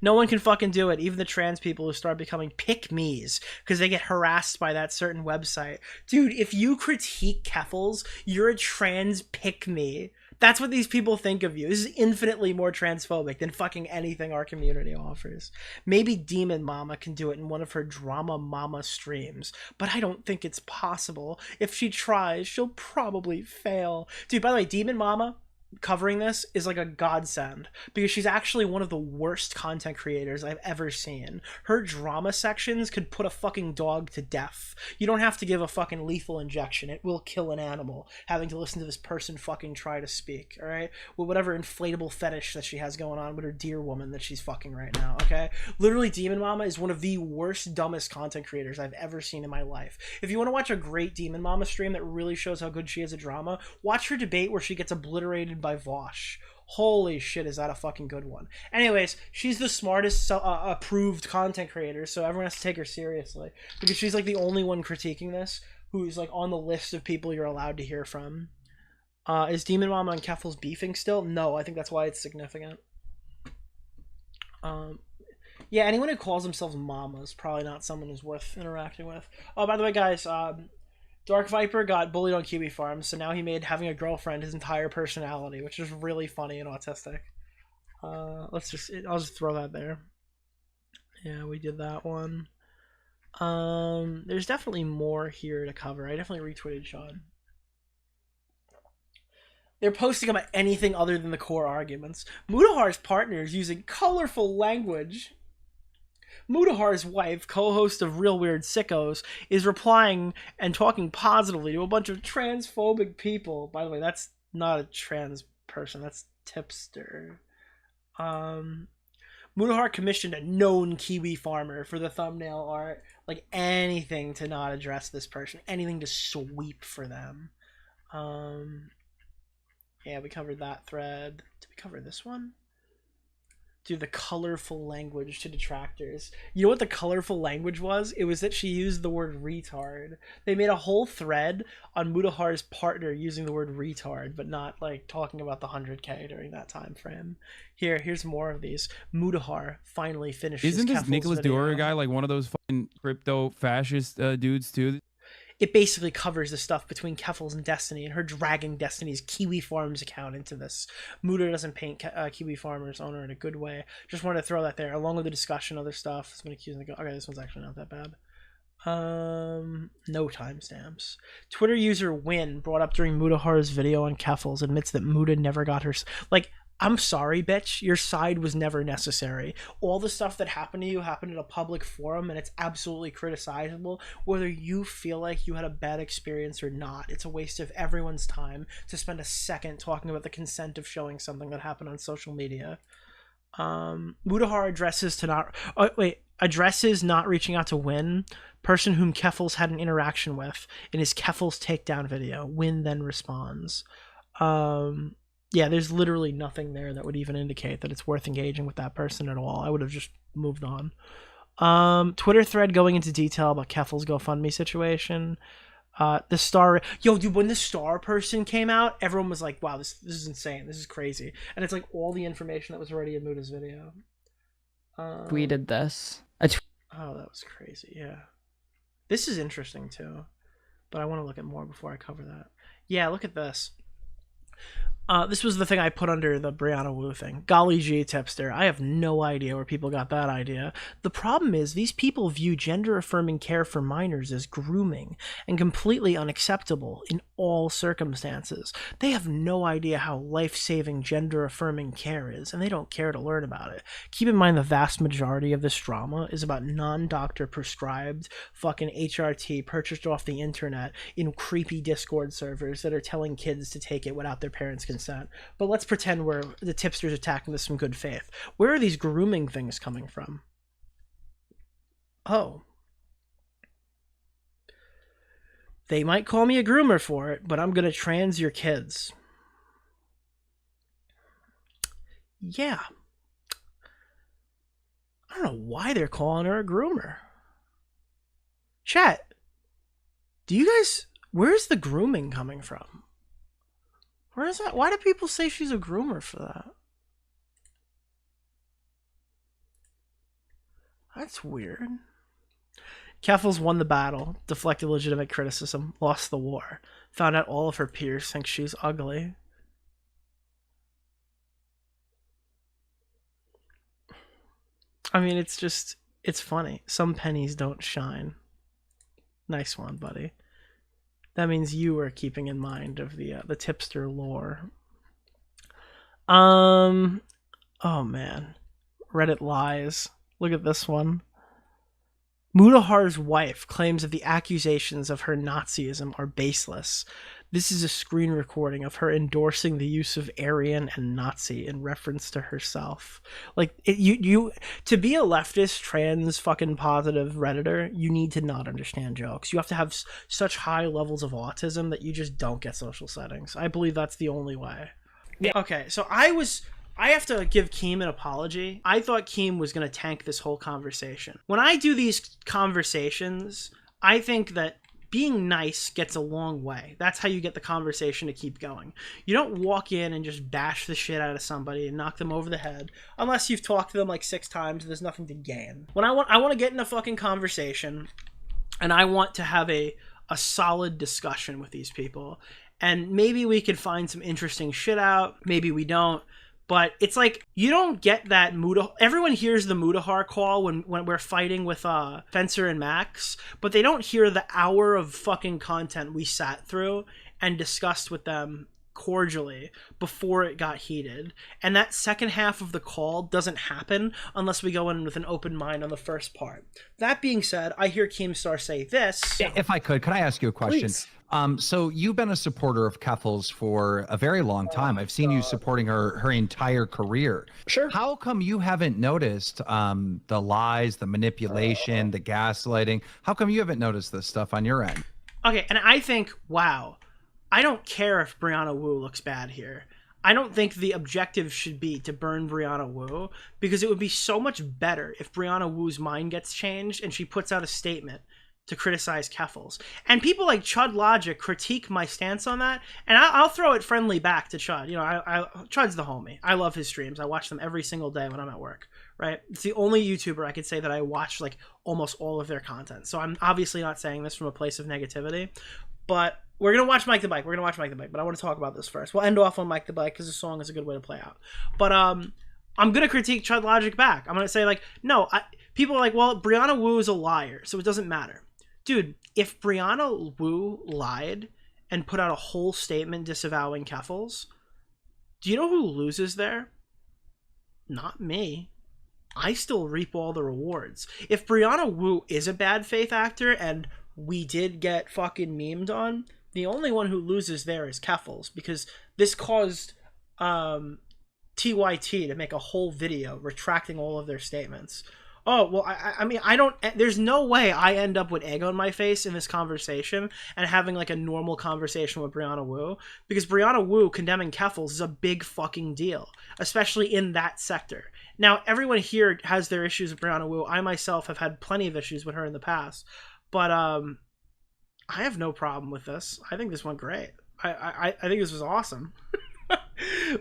No one can fucking do it. Even the trans people who start becoming pick-me's because they get harassed by that certain website. Dude, if you critique Keffals, you're a trans pick-me. That's what these people think of you. This is infinitely more transphobic than fucking anything our community offers. Maybe Demon Mama can do it in one of her Drama Mama streams, but I don't think it's possible. If she tries, she'll probably fail. Dude, by the way, Demon Mama covering this is like a godsend because she's actually one of the worst content creators I've ever seen. Her drama sections could put a fucking dog to death. You don't have to give a fucking lethal injection. It will kill an animal having to listen to this person fucking try to speak, all right? With whatever inflatable fetish that she has going on with her dear woman that she's fucking right now, okay? Literally, Demon Mama is one of the worst, dumbest content creators I've ever seen in my life. If you want to watch a great Demon Mama stream that really shows how good she is at drama, watch her debate where she gets obliterated by Vosh. Holy shit, is that a fucking good one. Anyways, she's the smartest approved content creator, so everyone has to take her seriously because she's like the only one critiquing this who's like on the list of people you're allowed to hear from. Is Demon Mama and Keffals beefing still? No, I think that's why it's significant. Yeah, anyone who calls themselves Mama is probably not someone who's worth interacting with. Oh, by the way, guys, Dark Viper got bullied on Kiwi Farms, so now he made having a girlfriend his entire personality, which is really funny and autistic. I'll just throw that there. Yeah, we did that one. There's definitely more here to cover. I definitely retweeted Sean. They're posting about anything other than the core arguments. Mudahar's partner is using colorful language. Mudahar's wife, co-host of Real Weird Sickos, is replying and talking positively to a bunch of transphobic people. By the way, that's not a trans person. That's Tipster. Mudahar commissioned a known Kiwi farmer for the thumbnail art. Like anything to not address this person, anything to sweep for them. Yeah, we covered that thread. Did we cover this one? Dude, the colorful language to detractors. You know what the colorful language was? It was that she used the word retard. They made a whole thread on Mudahar's partner using the word retard, but not like talking about the 100K during that time frame. Here's more of these. Mudahar finally finishes. Isn't this Keffals' Nicholas video. DeOrio guy like one of those fucking crypto fascist dudes too? It basically covers the stuff between Keffals and Destiny and her dragging Destiny's Kiwi Farms account into this. Muda doesn't paint Kiwi Farmers owner in a good way. Just wanted to throw that there, along with the discussion, other stuff. It's been accusing the okay, this one's actually not that bad. No timestamps. Twitter user Win brought up during Mudahar's video on Keffals admits that Muda never got her like. I'm sorry, bitch. Your side was never necessary. All the stuff that happened to you happened in a public forum, and it's absolutely criticizable whether you feel like you had a bad experience or not. It's a waste of everyone's time to spend a second talking about the consent of showing something that happened on social media. Mudahar addresses not reaching out to Win, person whom Keffals had an interaction with, in his Keffals takedown video. Win then responds. Yeah, there's literally nothing there that would even indicate that it's worth engaging with that person at all. I would have just moved on. Twitter thread going into detail about Keffals' GoFundMe situation. The star... Yo, dude, when the star person came out, everyone was like, wow, this is insane. This is crazy. And it's like all the information that was already in Muda's video. Tweeted this. Oh, that was crazy, yeah. This is interesting, too. But I want to look at more before I cover that. Yeah, look at this. This was the thing I put under the Brianna Wu thing. Golly gee, tipster. I have no idea where people got that idea. The problem is these people view gender-affirming care for minors as grooming and completely unacceptable in all circumstances. They have no idea how life-saving gender-affirming care is, and they don't care to learn about it. Keep in mind the vast majority of this drama is about non-doctor prescribed fucking HRT purchased off the internet in creepy Discord servers that are telling kids to take it without their parents' consent. But let's pretend we're the tipsters attacking this from good faith. Where are these grooming things coming from? Oh. They might call me a groomer for it, but I'm gonna trans your kids. Yeah. I don't know why they're calling her a groomer. Chat, do you guys... Where's the grooming coming from? Where is that? Why do people say she's a groomer for that? That's weird. Keffals won the battle, deflected legitimate criticism, lost the war, found out all of her peers think she's ugly. I mean, it's funny. Some pennies don't shine. Nice one, buddy. That means you are keeping in mind of the tipster lore. Oh man, Reddit lies. Look at this one. Mudahar's wife claims that the accusations of her Nazism are baseless. This is a screen recording of her endorsing the use of Aryan and Nazi in reference to herself. Like, you to be a leftist, trans, fucking positive Redditor, you need to not understand jokes. You have to have such high levels of autism that you just don't get social settings. I believe that's the only way. Yeah. Okay, so I have to give Keem an apology. I thought Keem was going to tank this whole conversation. When I do these conversations, I think that being nice gets a long way. That's how you get the conversation to keep going. You don't walk in and just bash the shit out of somebody and knock them over the head unless you've talked to them like 6 times and there's nothing to gain. When I want to get in a fucking conversation and I want to have a solid discussion with these people, and maybe we could find some interesting shit out, maybe we don't. But it's like, you don't get that everyone hears the Mudahar call when we're fighting with Fencer and Max, but they don't hear the hour of fucking content we sat through and discussed with them cordially before it got heated. And that second half of the call doesn't happen unless we go in with an open mind on the first part. That being said, I hear Keemstar say this. If I could I ask you a question? Please. So you've been a supporter of Keffals for a very long time. I've seen you supporting her entire career. Sure. How come you haven't noticed the lies, the manipulation, the gaslighting? How come you haven't noticed this stuff on your end? Okay, and I think, wow, I don't care if Brianna Wu looks bad here. I don't think the objective should be to burn Brianna Wu, because it would be so much better if Brianna Wu's mind gets changed and she puts out a statement to criticize Keffals. And people like Chud Logic critique my stance on that, and I'll throw it friendly back to Chud. You know, Chud's the homie. I love his streams. I watch them every single day when I'm at work, right? It's the only YouTuber I could say that I watch like almost all of their content. So I'm obviously not saying this from a place of negativity, but we're going to watch Mike the Bike. We're going to watch Mike the Bike, but I want to talk about this first. We'll end off on Mike the Bike because the song is a good way to play out. But I'm going to critique Chud Logic back. I'm going to say like, no, people are like, well, Brianna Wu is a liar, so it doesn't matter. Dude, if Brianna Wu lied and put out a whole statement disavowing Keffals, do you know who loses there? Not me. I still reap all the rewards. If Brianna Wu is a bad faith actor and we did get fucking memed on, the only one who loses there is Keffals, because this caused TYT to make a whole video retracting all of their statements. Oh, well, I mean, I don't, there's no way I end up with egg on my face in this conversation and having like a normal conversation with Brianna Wu, because Brianna Wu condemning Keffals is a big fucking deal, especially in that sector. Now, everyone here has their issues with Brianna Wu. I myself have had plenty of issues with her in the past, but I have no problem with this. I think this went great. I think this was awesome.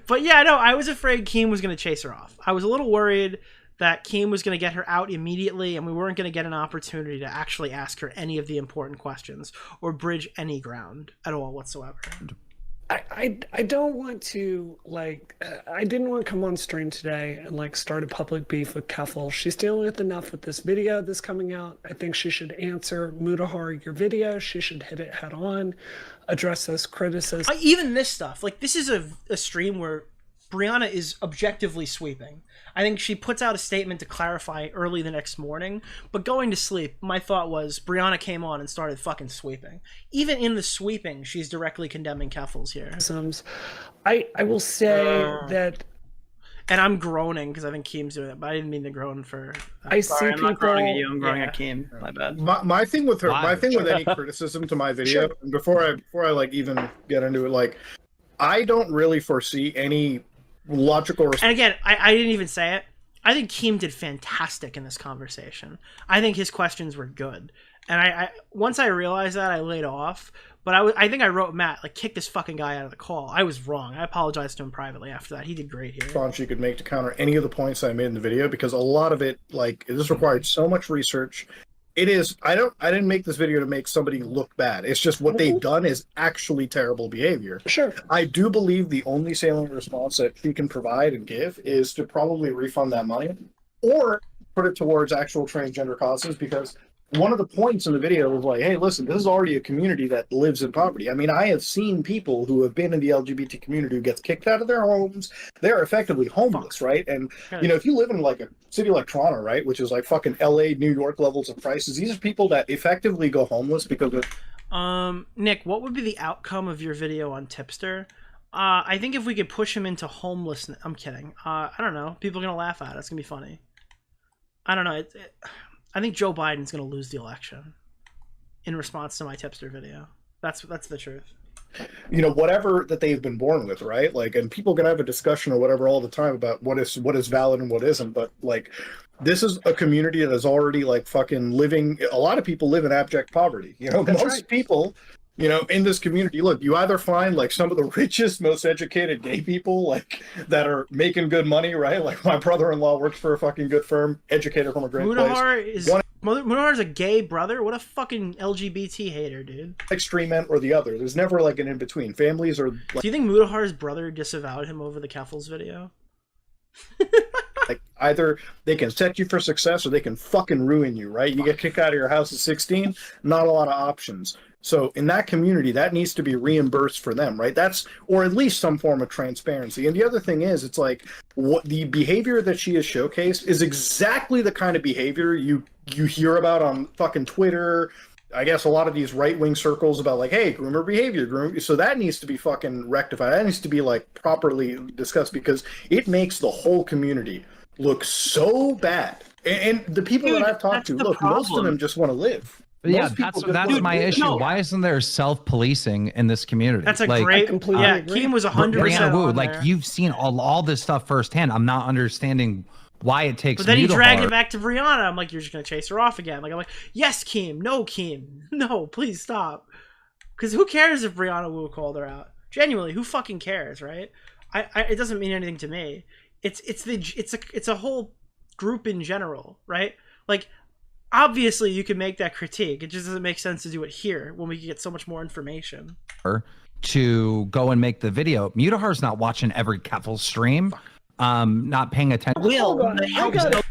But yeah, no, I was afraid Keem was going to chase her off. I was a little worried that Keem was going to get her out immediately and we weren't going to get an opportunity to actually ask her any of the important questions or bridge any ground at all whatsoever. I don't want to, like, I didn't want to come on stream today and, like, start a public beef with Keffals. She's dealing with enough with this video that's coming out. I think she should answer Mutahar your video. She should hit it head on, address those criticisms. Even this stuff, like, this is a stream where Brianna is objectively sweeping. I think she puts out a statement to clarify early the next morning, but going to sleep, my thought was Brianna came on and started fucking sweeping. Even in the sweeping, she's directly condemning Keffals here. I will say that... And I'm groaning because I think Keem's doing it, but I didn't mean to groan for... Sorry, I'm not groaning at you, I'm groaning at Keem. My bad. My thing with her, my thing with any criticism to my video, and before I like even get into it, like, I don't really foresee any logical response. And again, I didn't even say it. I think Keem did fantastic in this conversation. I think his questions were good. And I once I realized that, I laid off. But I think I wrote Matt, like, kick this fucking guy out of the call. I was wrong. I apologized to him privately after that. He did great here. Response you could make to counter any of the points I made in the video, because a lot of it, like, this required so much research. It is, I didn't make this video to make somebody look bad. It's just what they've done is actually terrible behavior. Sure. I do believe the only salient response that she can provide and give is to probably refund that money or put it towards actual transgender causes, because one of the points in the video was like, hey, listen, this is already a community that lives in poverty. I mean, I have seen people who have been in the LGBT community who gets kicked out of their homes. They're effectively homeless, right? And, you know, if you live in like a city like Toronto, right, which is like fucking LA, New York levels of prices, these are people that effectively go homeless because of... Nick, what would be the outcome of your video on Tipster? I think if we could push him into homelessness... I'm kidding. I don't know. People are going to laugh at it. It's going to be funny. I don't know. I think Joe Biden's going to lose the election in response to my Tipster video. That's the truth. You know, whatever that they've been born with, right? Like, and people can have a discussion or whatever all the time about what is valid and what isn't. But like, this is a community that is already like fucking living. A lot of people live in abject poverty. You know, That's most right. people, you know, in this community, look, you either find like some of the richest, most educated gay people, like that are making good money, right? Like my brother-in-law works for a fucking good firm, educated from a great place. Mudahar's a gay brother? What a fucking LGBT hater, dude. Extreme end or the other. There's never like an in-between. Families are like... Do you think Mudahar's brother disavowed him over the Keffals video? Like, either they can set you for success or they can fucking ruin you, right? You get kicked out of your house at 16, not a lot of options. So in that community, that needs to be reimbursed for them, right? That's, or at least some form of transparency. And the other thing is, it's like, what the behavior that she has showcased is exactly the kind of behavior you hear about on fucking Twitter, I guess a lot of these right-wing circles about like, hey, groomer behavior, so that needs to be fucking rectified. That needs to be like properly discussed because it makes the whole community look so bad. And the people that I've talked to, look, most of them just want to live. But yeah, that's my issue. No. Why isn't there self-policing in this community? That's a like, great. completely Yeah, agree. Keem was 100% Brianna Wu, on like there. you've seen all this stuff firsthand. I'm not understanding why it takes. But then he Muta dragged hard. it back to Brianna. I'm like, you're just gonna chase her off again. Like I'm like, yes, Keem. No, Keem. No, please stop. Because who cares if Brianna Wu called her out? Genuinely, who fucking cares, right? It doesn't mean anything to me. It's a whole group in general, right? Like, obviously you can make that critique. It just doesn't make sense to do it here when we can get so much more information. To go and make the video. Mutahar's not watching every Keffals stream. Not paying attention.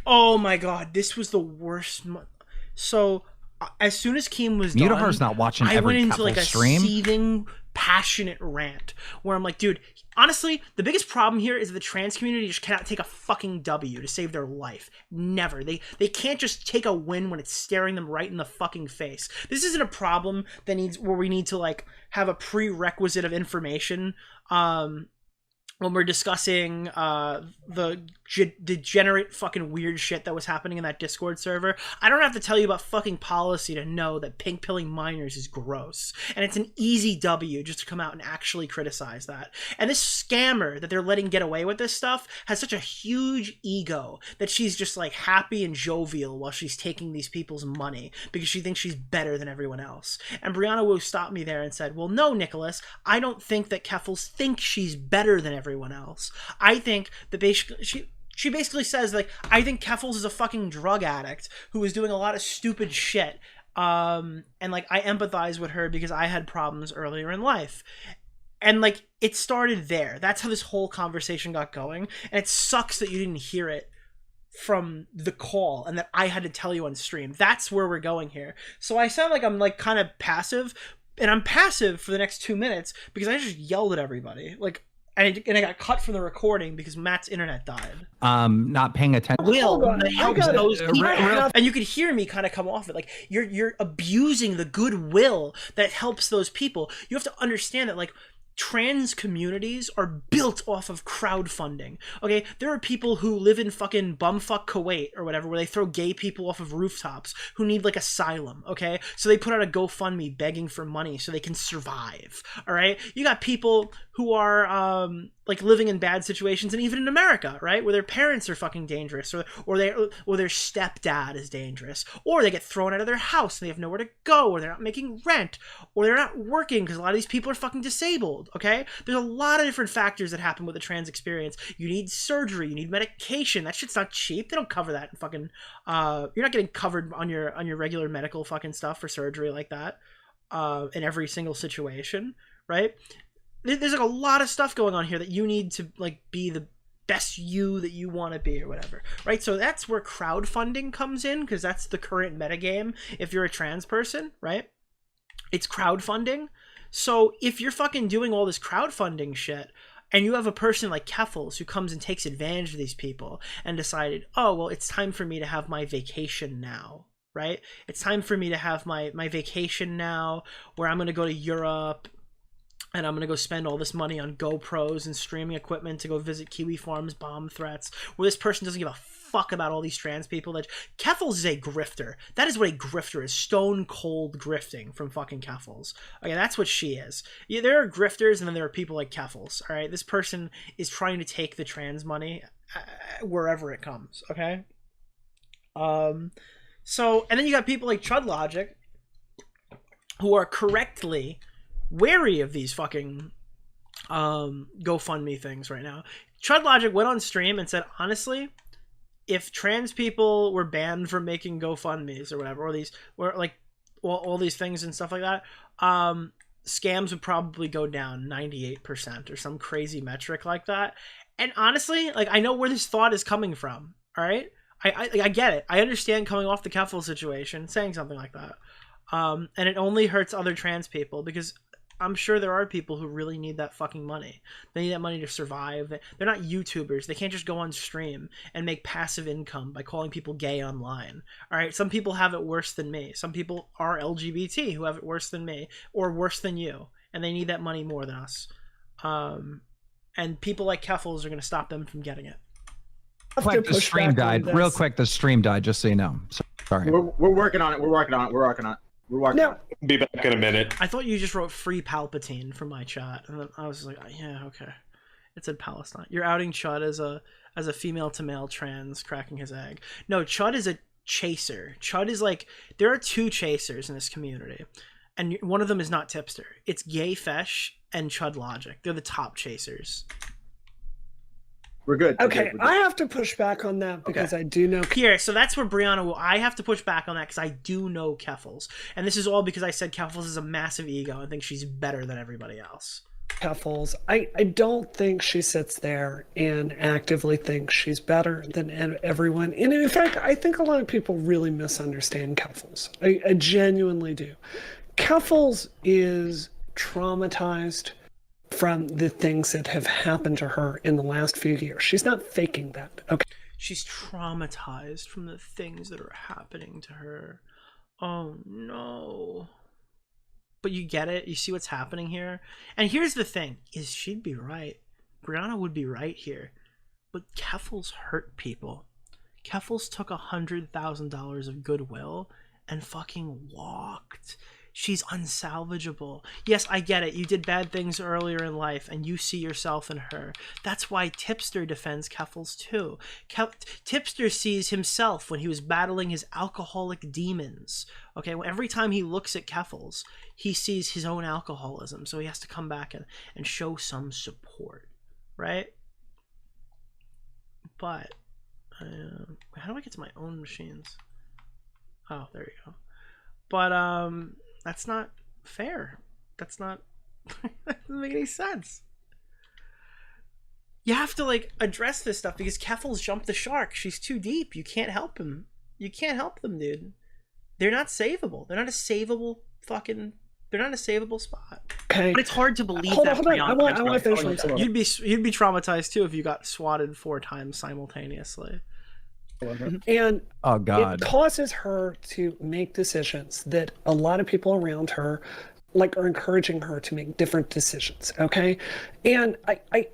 Oh my god, this was the worst. So as soon as Keem was done, Mutahar's not watching I every went into Keffals like a stream. seething, passionate rant where I'm like, dude, honestly, the biggest problem here is the trans community just cannot take a fucking W to save their life. Never. They can't just take a win when it's staring them right in the fucking face. This isn't a problem that needs where we need to like have a prerequisite of information. When we're discussing the degenerate fucking weird shit that was happening in that Discord server, I don't have to tell you about fucking policy to know that pink pilling minors is gross. And it's an easy W just to come out and actually criticize that. And this scammer that they're letting get away with this stuff has such a huge ego that she's just like happy and jovial while she's taking these people's money because she thinks she's better than everyone else. And Brianna Wu stopped me there and said, well, no, Nicholas, I don't think that Keffals thinks she's better than everyone else. I think that basically she basically says like, I think Keffals is a fucking drug addict who is doing a lot of stupid shit. And like I empathize with her because I had problems earlier in life. And like it started there. That's how this whole conversation got going. And it sucks that you didn't hear it from the call and that I had to tell you on stream. That's where we're going here. So I sound like I'm like kind of passive, and I'm passive for the next 2 minutes because I just yelled at everybody. Like, and I got cut from the recording because Matt's internet died. Not paying attention. And you could hear me kind of come off it. Like you're abusing the goodwill that helps those people. You have to understand that like trans communities are built off of crowdfunding. Okay, there are people who live in fucking bumfuck Kuwait or whatever, where they throw gay people off of rooftops who need like asylum. Okay, so they put out a GoFundMe begging for money so they can survive. All right, you got people who are like living in bad situations, and even in America, right, where their parents are fucking dangerous, or their stepdad is dangerous, or they get thrown out of their house and they have nowhere to go, or they're not making rent, or they're not working because a lot of these people are fucking disabled. Okay, there's a lot of different factors that happen with the trans experience. You need surgery, you need medication. That shit's not cheap. They don't cover that in fucking you're not getting covered on your regular medical fucking stuff for surgery like that in every single situation, right? There's like a lot of stuff going on here that you need to like be the best you that you want to be or whatever, right? So that's where crowdfunding comes in, because that's the current metagame if you're a trans person, right? It's crowdfunding. So if you're fucking doing all this crowdfunding shit and you have a person like Keffals who comes and takes advantage of these people and decided, oh, well, it's time for me to have my vacation now, right? It's time for me to have my vacation now where I'm going to go to Europe and I'm going to go spend all this money on GoPros and streaming equipment to go visit Kiwi Farms bomb threats, where this person doesn't give a fuck about all these trans people. That Keffals is a grifter. That is what a grifter is. Stone cold grifting from fucking Keffals. Okay, that's what she is. Yeah, there are grifters and then there are people like Keffals. All right, this person is trying to take the trans money wherever it comes. Okay. So, and then you got people like Chud Logic who are correctly wary of these fucking GoFundMe things right now. Chud Logic went on stream and said, honestly, if trans people were banned from making GoFundMes or whatever, or these were like all these things and stuff like that, scams would probably go down 98% or some crazy metric like that. And honestly, like, I know where this thought is coming from. All right, I get it. I understand coming off the Keffals situation, saying something like that, and it only hurts other trans people because I'm sure there are people who really need that fucking money. They need that money to survive. They're not YouTubers. They can't just go on stream and make passive income by calling people gay online. All right, some people have it worse than me. Some people are LGBT who have it worse than me or worse than you, and they need that money more than us. And people like Keffals are going to stop them from getting it. Quick, the stream died. Real quick, the stream died, just so you know. Sorry. We're working on it. We're working on it. We're working on it. We're working on it. Be back in a minute. I thought you just wrote free Palpatine from my chat, and then I was like, yeah, okay. It said Palestine. You're outing Chud as a female to male trans cracking his egg. No, Chud is a chaser. Chud is like, there are two chasers in this community, and one of them is not Tipster. It's Gay Fesh and Chud Logic. They're the top chasers. We're good. Okay, I have to push back on that because I do know. Here, so that's where Brianna will. I have to push back on that because I do know Keffals. And this is all because I said Keffals is a massive ego and thinks she's better than everybody else. Keffals, I don't think she sits there and actively thinks she's better than everyone. And in fact, I think a lot of people really misunderstand Keffals. I genuinely do. Keffals is traumatized from the things that have happened to her in the last few years. She's not faking that. Okay. She's traumatized from the things that are happening to her. Oh no. But you get it? You see what's happening here? And here's the thing, is she'd be right. Brianna would be right here. But Keffals hurt people. Keffals took $100,000 of goodwill and fucking walked. She's unsalvageable. Yes, I get it. You did bad things earlier in life and you see yourself in her. That's why Tipster defends Keffals too. Tipster sees himself when he was battling his alcoholic demons. Okay, every time he looks at Keffals, he sees his own alcoholism. So he has to come back and show some support, right? But, how do I get to my own machines? Oh, there you go. But, that's not fair. That's not that doesn't make any sense. You have to like address this stuff because Keffals jumped the shark. She's too deep. You can't help him. You can't help them, dude. They're not savable. They're not a savable fucking. They're not in a savable spot. Okay. But it's hard to believe Hold that. on. I want to finish what I'm saying. You'd be traumatized too if you got swatted 4 times simultaneously. And oh God, it causes her to make decisions that a lot of people around her like are encouraging her to make different decisions. Okay. And I'm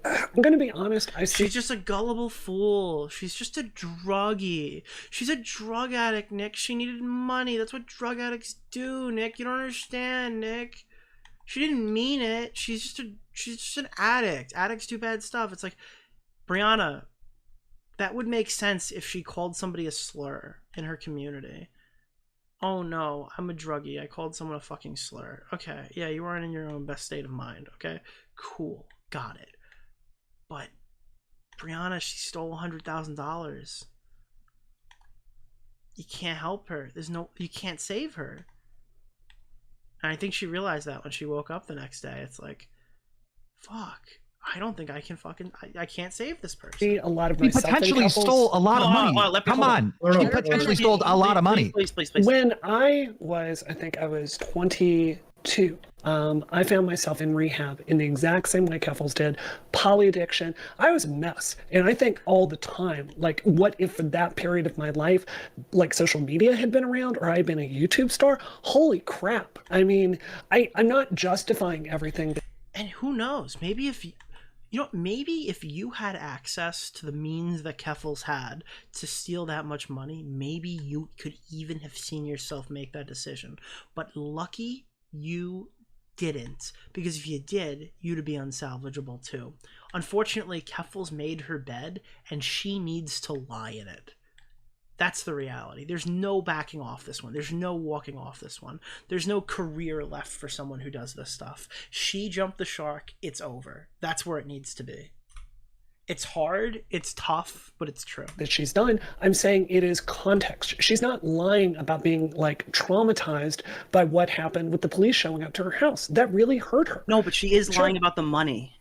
going to be honest. She's just a gullible fool. She's just a druggie. She's a drug addict, Nick. She needed money. That's what drug addicts do, Nick. You don't understand, Nick. She didn't mean it. She's just an addict. Addicts do bad stuff. It's like, Brianna, that would make sense if she called somebody a slur in her community. Oh no, I'm a druggie. I called someone a fucking slur. Okay, yeah, you weren't in your own best state of mind. Okay, cool, got it. But Brianna, she stole $100,000. You can't help her. You can't save her. And I think she realized that when she woke up the next day. It's like, fuck. I don't think I can I can't save this person. A lot of he potentially stole a lot of money. Come on. He potentially stole a lot of money. Please. When I think I was 22, I found myself in rehab in the exact same way Keffals did, poly addiction. I was a mess. And I think all the time, like, what if for that period of my life, like social media had been around or I had been a YouTube star? Holy crap. I mean, I'm not justifying everything. And who knows, maybe if maybe if you had access to the means that Keffals had to steal that much money, maybe you could even have seen yourself make that decision. But lucky you didn't, because if you did, you'd be unsalvageable too. Unfortunately, Keffals made her bed and she needs to lie in it. That's the reality. There's no backing off this one. There's no walking off this one. There's no career left for someone who does this stuff. She jumped the shark. It's over. That's where it needs to be. It's hard. It's tough, but it's true. That she's done. I'm saying it is context. She's not lying about being like traumatized by what happened with the police showing up to her house. That really hurt her. No, but she is lying about the money.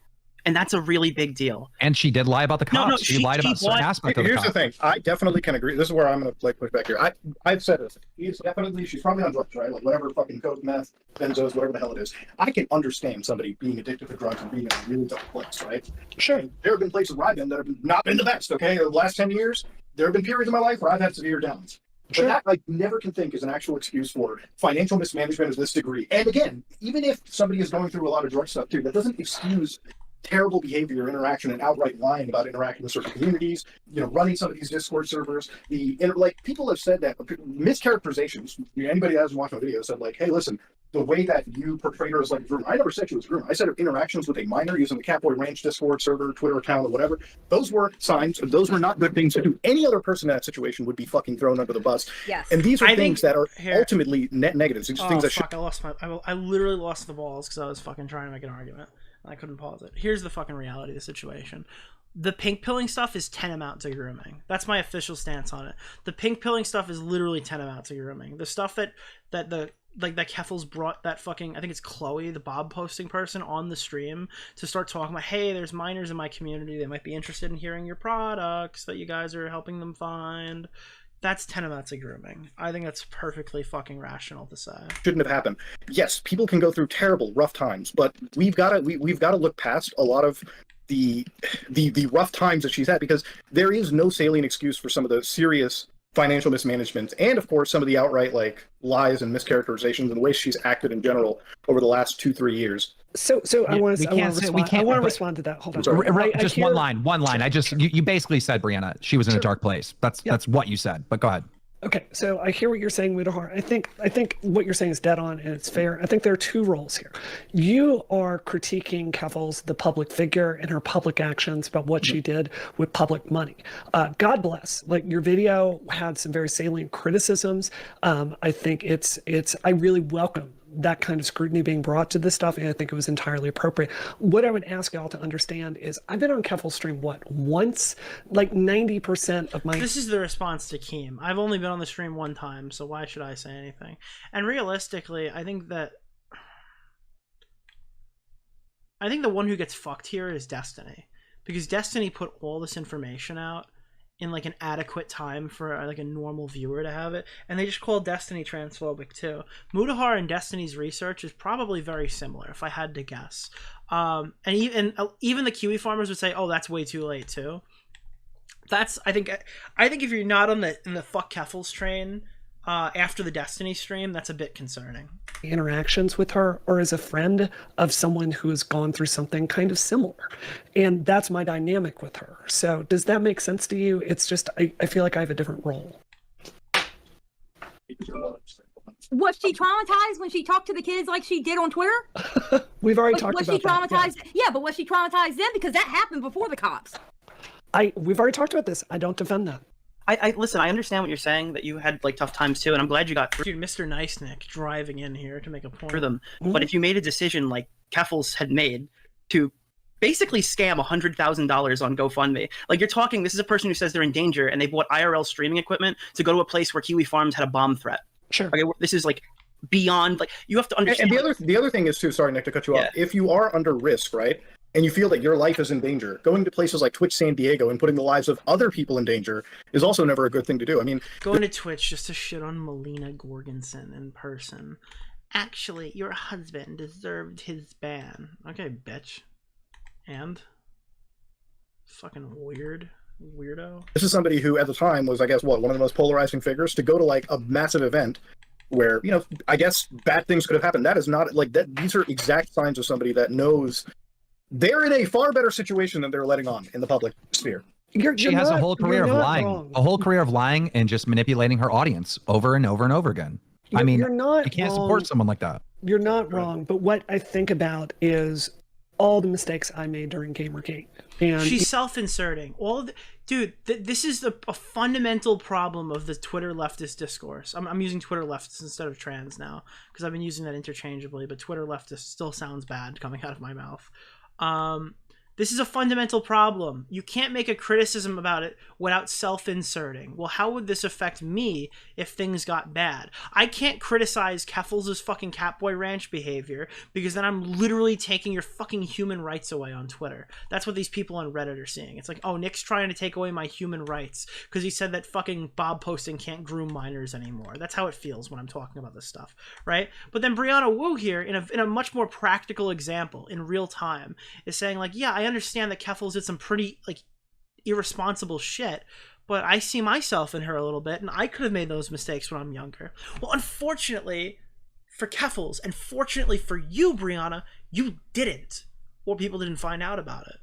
and that's a really big deal. And she did lie about the cops. She lied about certain aspects of the Here's cops. the thing. I definitely can agree. This is where I'm going to push back here. I've said this. She's probably on drugs, right? Like whatever fucking coke, meth, benzos, whatever the hell it is. I can understand somebody being addicted to drugs and being in a really dark place, right? Sure. And there have been places where I've been that have not been the best, okay? The last 10 years, there have been periods in my life where I've had severe downs. But that I never can think is an actual excuse for financial mismanagement of this degree. And again, even if somebody is going through a lot of drug stuff too, that doesn't excuse terrible behavior, interaction, and outright lying about interacting with certain communities, running some of these Discord servers. People have said that, mischaracterizations. Anybody that hasn't watched my video said like, hey, listen, the way that you portrayed her as like a groomer. I never said she was a groomer. I said her interactions with a minor using the Catboy Ranch Discord server, Twitter account, or whatever. Those were signs. Those were not good things to do. Any other person in that situation would be fucking thrown under the bus. Yes. And these are things that are ultimately net negatives. These things that fuck, I literally lost the balls because I was fucking trying to make an argument. I couldn't pause it. Here's the fucking reality of the situation. The pink pilling stuff is tantamount to grooming. That's my official stance on it. The pink pilling stuff is literally tantamount to grooming. The stuff that Keffals brought that fucking, I think it's Chloe, the Bob posting person, on the stream to start talking about, hey, there's minors in my community that might be interested in hearing your products that you guys are helping them find. That's tantamount to grooming. I think that's perfectly fucking rational to say. Shouldn't have happened. Yes, people can go through terrible, rough times, but we've got to look past a lot of the rough times that she's had, because there is no salient excuse for some of the serious financial mismanagement, and of course some of the outright like lies and mischaracterizations and the way she's acted in general over the last 2-3 years. So I want to respond to that. Hold on. Just one line. You basically said, Brianna, she was in a dark place. That's what you said. But go ahead. Okay, so I hear what you're saying, Mudahar. I think what you're saying is dead on, and it's fair. I think there are two roles here. You are critiquing Keffals, the public figure, and her public actions about what she did with public money. God bless. Like, your video had some very salient criticisms. I think I really welcome that kind of scrutiny being brought to this stuff, and I think it was entirely appropriate. What I would ask y'all to understand is I've been on Keffal's stream once, like 90% of my... This is the response to Keem. I've only been on the stream one time, so why should I say anything? And realistically, I think the one who gets fucked here is Destiny, because Destiny put all this information out in like an adequate time for like a normal viewer to have it, and they just call Destiny transphobic too. Mudahar and Destiny's research is probably very similar, if I had to guess. And even the Kiwi farmers would say, "Oh, that's way too late too." That's I think if you're not in the fuck Keffals train after the Destiny stream, that's a bit concerning. Interactions with her, or as a friend of someone who has gone through something kind of similar, and that's my dynamic with her. So does that make sense to you? It's just I feel like I have a different role. Was she traumatized when she talked to the kids like she did on Twitter? We've already talked about that. Was she traumatized? Yeah, but was she traumatized then? Because that happened before the cops. We've already talked about this. I don't defend that. I listen, I understand what you're saying, that you had like tough times too, and I'm glad you got through. Dude, Mr. Nice Nick driving in here to make a point. For them. But if you made a decision like Keffals had made to basically scam $100,000 on GoFundMe, like you're talking, this is a person who says they're in danger and they bought IRL streaming equipment to go to a place where Kiwi Farms had a bomb threat. Sure. Okay, this is like beyond, like, you have to understand. And the other thing is too, sorry Nick to cut you off, if you are under risk, right, and you feel that your life is in danger, going to places like Twitch San Diego and putting the lives of other people in danger is also never a good thing to do. I mean, going to Twitch just to shit on Melina Gorgonson in person. Actually, your husband deserved his ban. Okay, bitch. And? Fucking weirdo. This is somebody who at the time was, I guess, one of the most polarizing figures, to go to like a massive event where, I guess bad things could have happened. That is not like that. These are exact signs of somebody that knows they're in a far better situation than they're letting on in the public sphere. She has a whole career of lying, and just manipulating her audience over and over and over again. You can't support someone like that. You're not wrong, but what I think about is all the mistakes I made during Gamergate. And she's self-inserting. This is a fundamental problem of the Twitter leftist discourse. I'm using Twitter leftist instead of trans now, because I've been using that interchangeably, but Twitter leftist still sounds bad coming out of my mouth. This is a fundamental problem. You can't make a criticism about it without self-inserting. Well, how would this affect me if things got bad? I can't criticize Keffals' fucking Catboy Ranch behavior because then I'm literally taking your fucking human rights away on Twitter. That's what these people on Reddit are seeing. It's like, oh, Nick's trying to take away my human rights because he said that fucking Bob posting can't groom minors anymore. That's how it feels when I'm talking about this stuff, right? But then Brianna Wu here, in a much more practical example, in real time, is saying like, yeah, I understand that Keffals did some pretty like irresponsible shit, but I see myself in her a little bit, and I could have made those mistakes when I'm younger. Well, unfortunately for Keffals, and fortunately for you, Brianna, you didn't, or people didn't find out about it.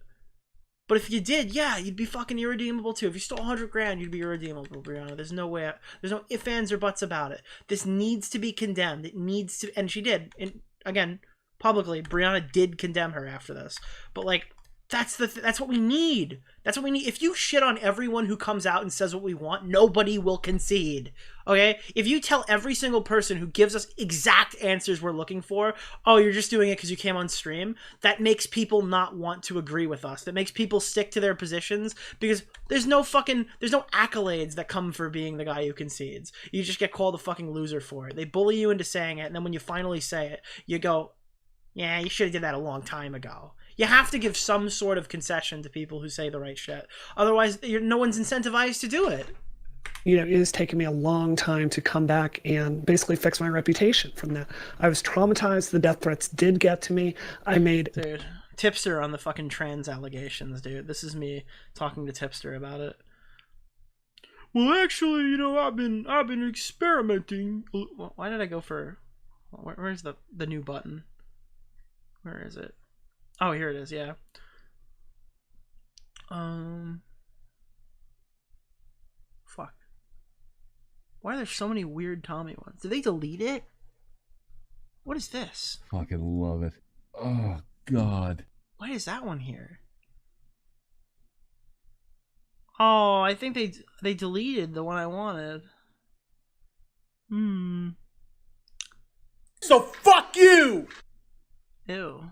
But if you did, yeah, you'd be fucking irredeemable too. If you stole 100 grand, you'd be irredeemable, Brianna. There's no way, there's no ifs, ands, or buts about it. This needs to be condemned. It needs to, and she did. And again, publicly, Brianna did condemn her after this. But like, that's what we need. That's what we need. If you shit on everyone who comes out and says what we want, nobody will concede. Okay? If you tell every single person who gives us exact answers we're looking for, oh, you're just doing it because you came on stream, that makes people not want to agree with us. That makes people stick to their positions because there's no accolades that come for being the guy who concedes. You just get called a fucking loser for it. They bully you into saying it, and then when you finally say it, you go, yeah, you should have did that a long time ago. You have to give some sort of concession to people who say the right shit. Otherwise, no one's incentivized to do it. You know, it has taken me a long time to come back and basically fix my reputation from that. I was traumatized. The death threats did get to me. I made... Dude, Tipster on the fucking trans allegations, dude. This is me talking to Tipster about it. Well, actually, you know, I've been experimenting. Why did I go for... Where's the new button? Where is it? Oh, here it is, yeah. Fuck. Why are there so many weird Tommy ones? Did they delete it? What is this? Fucking love it. Oh, God. Why is that one here? Oh, I think they deleted the one I wanted. So fuck you! Ew.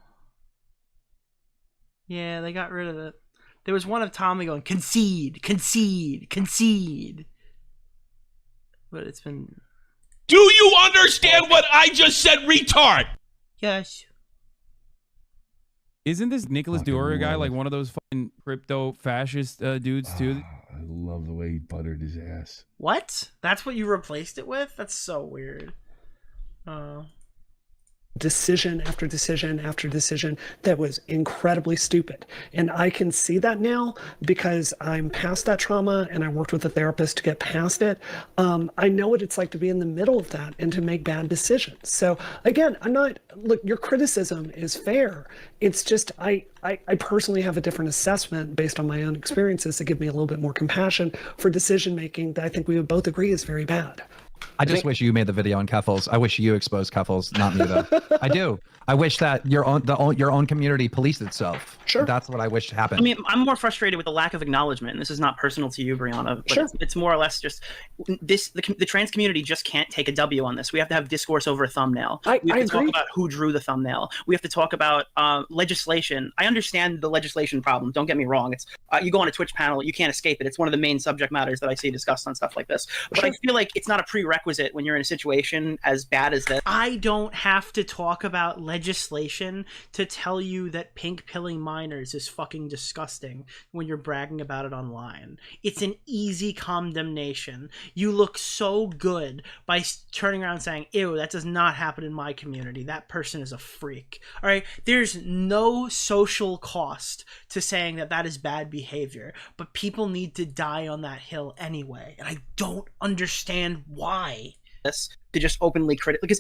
Yeah, they got rid of it. There was one of Tommy going, concede, concede, concede. But it's been... Do you understand what I just said, retard? Yes. Isn't this Nicholas DeOrio guy like one of those fucking crypto fascist dudes too? I love the way he buttered his ass. What? That's what you replaced it with? That's so weird. Decision after decision after decision that was incredibly stupid. And I can see that now because I'm past that trauma and I worked with a therapist to get past it. I know what it's like to be in the middle of that and to make bad decisions. So again, look, your criticism is fair. It's just, I personally have a different assessment based on my own experiences to give me a little bit more compassion for decision making that I think we would both agree is very bad. I just wish you made the video on Keffals. I wish you exposed Keffals, not me though. I do. I wish that your own community policed itself. Sure. That's what I wish happened. I mean, I'm more frustrated with the lack of acknowledgement. And this is not personal to you, Brianna, but sure. It's more or less just the trans community just can't take a W on this. We have to have discourse over a thumbnail. We have to talk about who drew the thumbnail. We have to talk about legislation. I understand the legislation problem. Don't get me wrong. It's you go on a Twitch panel, you can't escape it. It's one of the main subject matters that I see discussed on stuff like this. But I feel like it's not a prerequisite when you're in a situation as bad as this. I don't have to talk about legislation to tell you that pink pilling minors is fucking disgusting when you're bragging about it online. It's an easy condemnation. You look so good by turning around saying, ew, that does not happen in my community. That person is a freak. All right? There's no social cost to saying that that is bad behavior, but people need to die on that hill anyway, and I don't understand why. To just openly critic, because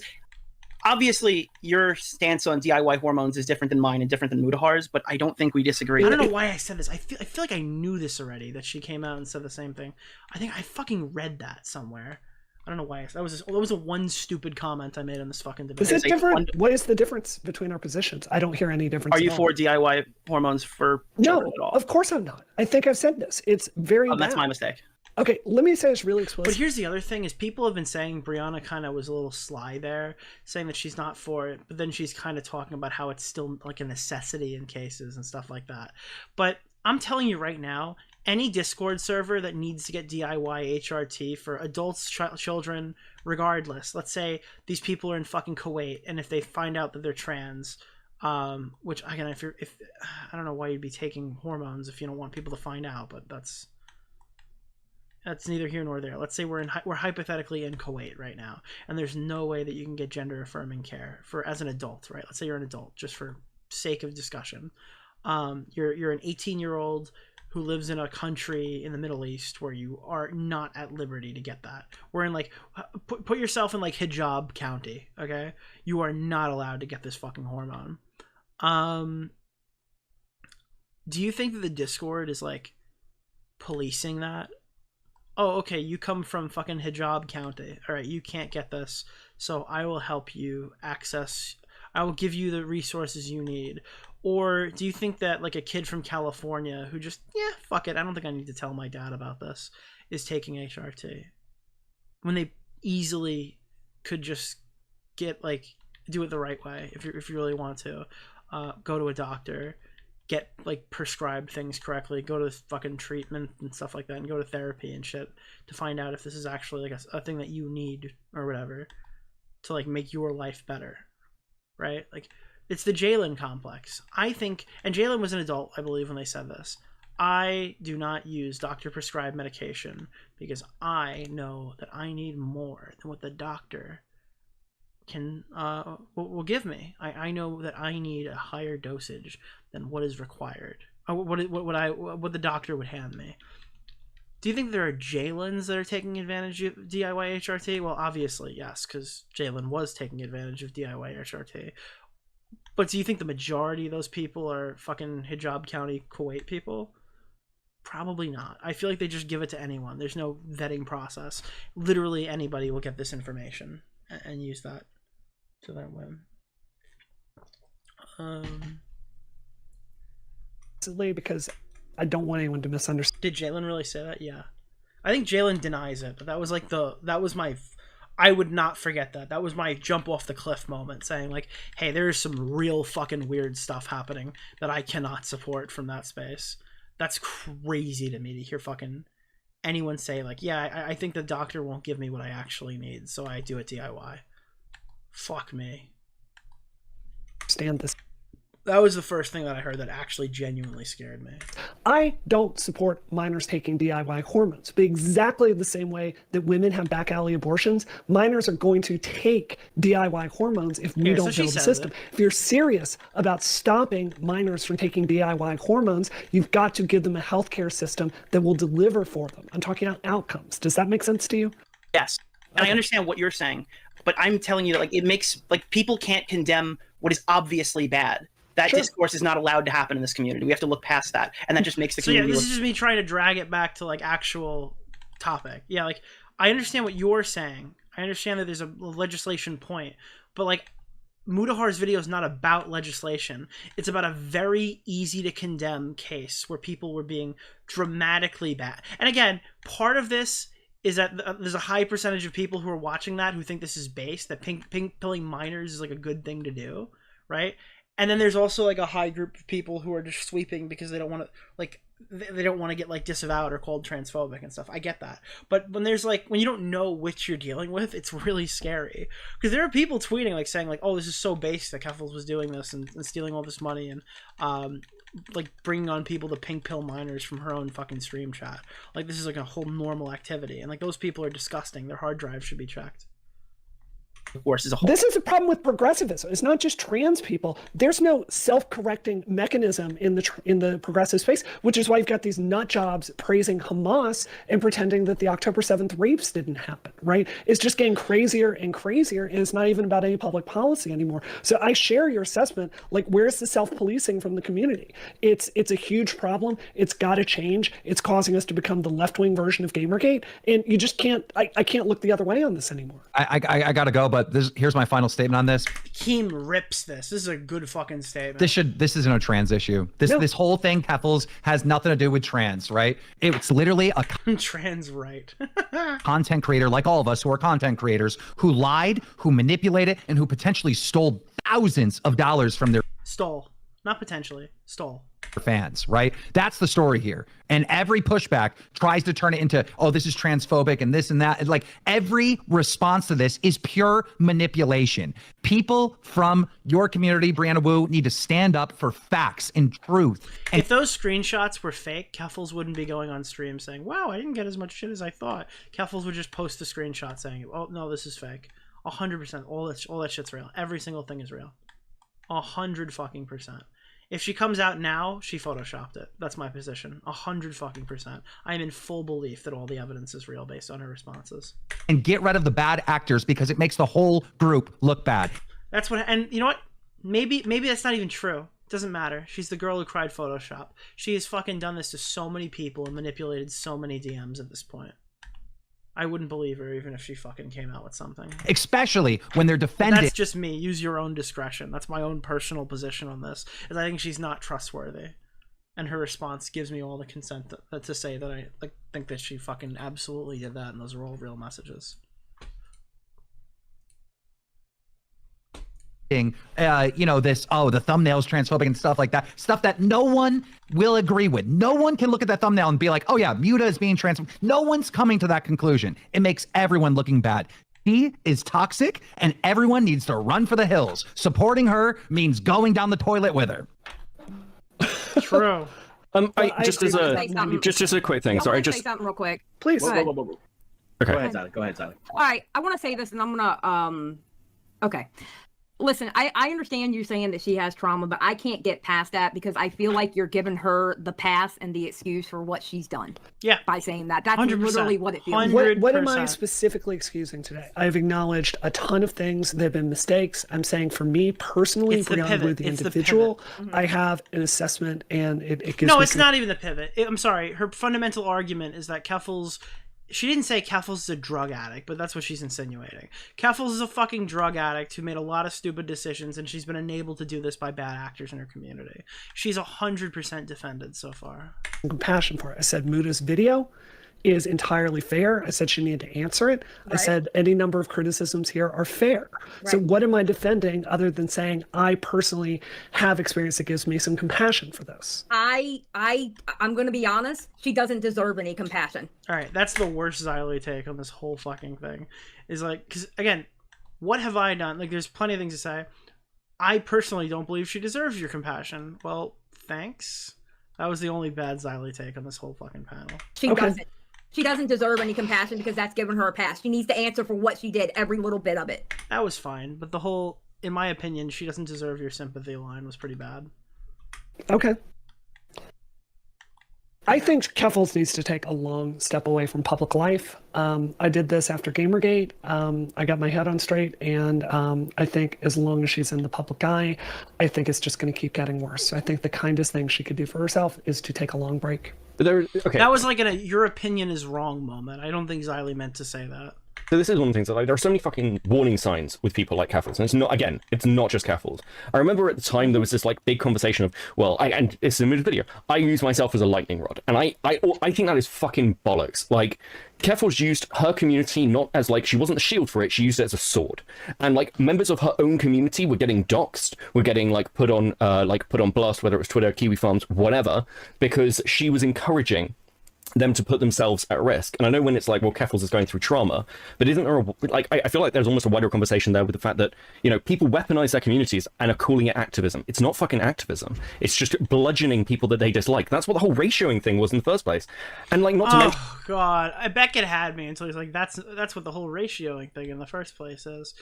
obviously your stance on DIY hormones is different than mine and different than Mudahar's, but I don't think we disagree. I don't know why I said this. I feel like I knew this already, that she came out and said the same thing. I think I fucking read that somewhere. I don't know why. That was a one stupid comment I made on this fucking debate. Is it different? What is the difference between our positions? I don't hear any difference. Are you for DIY hormones for children at all? Of course I'm not. I think I've said this. It's very bad. That's my mistake. Okay, let me say this really explicit. But here's the other thing: is people have been saying Brianna kind of was a little sly there, saying that she's not for it, but then she's kind of talking about how it's still like a necessity in cases and stuff like that. But I'm telling you right now, any Discord server that needs to get DIY HRT for adults, children, regardless. Let's say these people are in fucking Kuwait, and if they find out that they're trans, which again, if I don't know why you'd be taking hormones if you don't want people to find out, but that's neither here nor there. Let's say we're hypothetically in Kuwait right now, and there's no way that you can get gender affirming care as an adult, right? Let's say you're an adult, just for sake of discussion. You're an 18-year-old who lives in a country in the Middle East where you are not at liberty to get that. We're in like, put yourself in like hijab county, okay? You are not allowed to get this fucking hormone. Do you think that the Discord is like policing that? Oh, okay, you come from fucking hijab county. All right, you can't get this, so I will help you access, I will give you the resources you need. Or do you think that like a kid from California who just, yeah, fuck it, I don't think I need to tell my dad about this, is taking HRT when they easily could just get like, do it the right way if you really want to, go to a doctor, get like prescribed things correctly, go to fucking treatment and stuff like that, and go to therapy and shit to find out if this is actually like a thing that you need or whatever to like make your life better, right? Like, it's the Jalen complex. I think, and Jalen was an adult, I believe, when they said this. I do not use doctor prescribed medication because I know that I need more than what the doctor can will give me. I know that I need a higher dosage than what is required. What the doctor would hand me. Do you think there are Jalens that are taking advantage of DIY HRT? Well, obviously, yes, because Jalen was taking advantage of DIY HRT. But do you think the majority of those people are fucking hijab county Kuwait people? Probably not. I feel like they just give it to anyone. There's no vetting process. Literally anybody will get this information and use that to their whim. Because I don't want anyone to misunderstand. Did Jalen really say that? Yeah. I think Jalen denies it, but that was like I would not forget that. That was my jump off the cliff moment, saying like, hey, there's some real fucking weird stuff happening that I cannot support from that space. That's crazy to me to hear fucking anyone say like, yeah, I think the doctor won't give me what I actually need, so I do it DIY. Fuck me. Stand this. That was the first thing that I heard that actually genuinely scared me. I don't support minors taking DIY hormones, but exactly the same way that women have back alley abortions, minors are going to take DIY hormones if we don't build a system. If you're serious about stopping minors from taking DIY hormones, you've got to give them a healthcare system that will deliver for them. I'm talking about outcomes. Does that make sense to you? Yes. And I understand what you're saying, but I'm telling you that like it makes like people can't condemn what is obviously bad. That discourse is not allowed to happen in this community. We have to look past that, and that just makes the community. So yeah, this is just me trying to drag it back to like actual topic. Yeah, like I understand what you're saying. I understand that there's a legislation point, but like Mudahar's video is not about legislation. It's about a very easy to condemn case where people were being dramatically bad. And again, part of this is that there's a high percentage of people who are watching that who think this is based, that pink pilling minors is like a good thing to do, right? And then there's also like a high group of people who are just sweeping because they don't want to like they don't want to get like disavowed or called transphobic and stuff. I get that. But when there's like when you don't know which you're dealing with, it's really scary. Because there are people tweeting like saying like, oh, this is so base that Keffals was doing this and stealing all this money and like bringing on people to pink pill minors from her own fucking stream chat. Like this is like a whole normal activity. And like those people are disgusting. Their hard drives should be checked. Force as a whole. This is a problem with progressivism. It's not just trans people. There's no self-correcting mechanism in the progressive space, which is why you've got these nut jobs praising Hamas and pretending that the October 7th rapes didn't happen, right? It's just getting crazier and crazier, and it's not even about any public policy anymore. So I share your assessment. Like, where's the self-policing from the community? It's a huge problem. It's got to change. It's causing us to become the left-wing version of Gamergate, and you just can't. I can't look the other way on this anymore. I gotta go, but but here's my final statement on this. Keem rips this. This is a good fucking statement. This isn't a trans issue. This whole thing, Keffals, has nothing to do with trans, right? It's literally a trans right. content creator like all of us who are content creators who lied, who manipulated, and who potentially stole thousands of dollars from their Not potentially. Stole. Fans, right? That's the story here. And every pushback tries to turn it into, oh, this is transphobic and this and that. Like, every response to this is pure manipulation. People from your community, Brianna Wu, need to stand up for facts and truth. And if those screenshots were fake, Keffals wouldn't be going on stream saying, wow, I didn't get as much shit as I thought. Keffals would just post the screenshot saying, oh, no, this is fake. 100%. All that shit's real. Every single thing is real. 100%. If she comes out now, she photoshopped it. That's my position. 100%. I am in full belief that all the evidence is real based on her responses. And get rid of the bad actors because it makes the whole group look bad. That's what. And you know what? Maybe that's not even true. It doesn't matter. She's the girl who cried Photoshop. She has fucking done this to so many people and manipulated so many DMs at this point. I wouldn't believe her even if she fucking came out with something. Especially when they're defending. That's just me. Use your own discretion. That's my own personal position on this. Is I think she's not trustworthy, and her response gives me all the consent to say that I think that she fucking absolutely did that, and those are all real messages. The thumbnail's transphobic and stuff like that. Stuff that no one will agree with. No one can look at that thumbnail and be like, oh yeah, Muta is being transphobic. No one's coming to that conclusion. It makes everyone looking bad. She is toxic and everyone needs to run for the hills. Supporting her means going down the toilet with her. True. Just a quick thing. Sorry, say something real quick. Please. Go ahead. Okay. Go ahead, Sally. All right, I want to say this, and I'm gonna okay. Listen, I understand you saying that she has trauma, but I can't get past that because I feel like you're giving her the pass and the excuse for what she's done. Yeah. By saying that. That's 100%. literally what it feels like. What am I specifically excusing today? I've acknowledged a ton of things. There have been mistakes. I'm saying for me personally, Brianna, the individual, I have an assessment and it gives No, me it's not even the pivot. I'm sorry. Her fundamental argument is that Keffals... She didn't say Keffals is a drug addict, but that's what she's insinuating. Keffals is a fucking drug addict who made a lot of stupid decisions, and she's been enabled to do this by bad actors in her community. She's 100% defended so far. compassion for it. I said Muta's video is entirely fair. I said she needed to answer it. Right. I said any number of criticisms here are fair. Right. So what am I defending other than saying I personally have experience that gives me some compassion for this? I'm going to be honest. She doesn't deserve any compassion. All right, that's the worst Xylee take on this whole fucking thing. Is like, because again, what have I done? Like, there's plenty of things to say. I personally don't believe she deserves your compassion. Well, thanks. That was the only bad Xylee take on this whole fucking panel. She doesn't. She doesn't deserve any compassion because that's given her a pass. She needs to answer for what she did, every little bit of it. That was fine, but the whole, in my opinion, she doesn't deserve your sympathy line was pretty bad. Okay. I think Keffals needs to take a long step away from public life. I did this after Gamergate. I got my head on straight, and I think as long as she's in the public eye, I think it's just going to keep getting worse. So I think the kindest thing she could do for herself is to take a long break. That was like your opinion is wrong moment. I don't think Xylee meant to say that. So this is one of the things that, like, there are so many fucking warning signs with people like Keffals, and it's not just Keffals. I remember at the time there was this like big conversation of, well, and it's in the video, I use myself as a lightning rod, and I think that is fucking bollocks. Like, Keffals used her community not as, like, she wasn't the shield for it, she used it as a sword. And like members of her own community were getting doxxed, were getting like put on blast, whether it was Twitter, Kiwi Farms, whatever, because she was encouraging them to put themselves at risk. And I know when it's like, well, Keffals is going through trauma, but isn't there I feel like there's almost a wider conversation there with the fact that, you know, people weaponize their communities and are calling it activism. It's not fucking activism. It's just bludgeoning people that they dislike. That's what the whole ratioing thing was in the first place. And like, not to mention... Oh god, Beckett had me until he's like, that's what the whole ratioing thing in the first place is.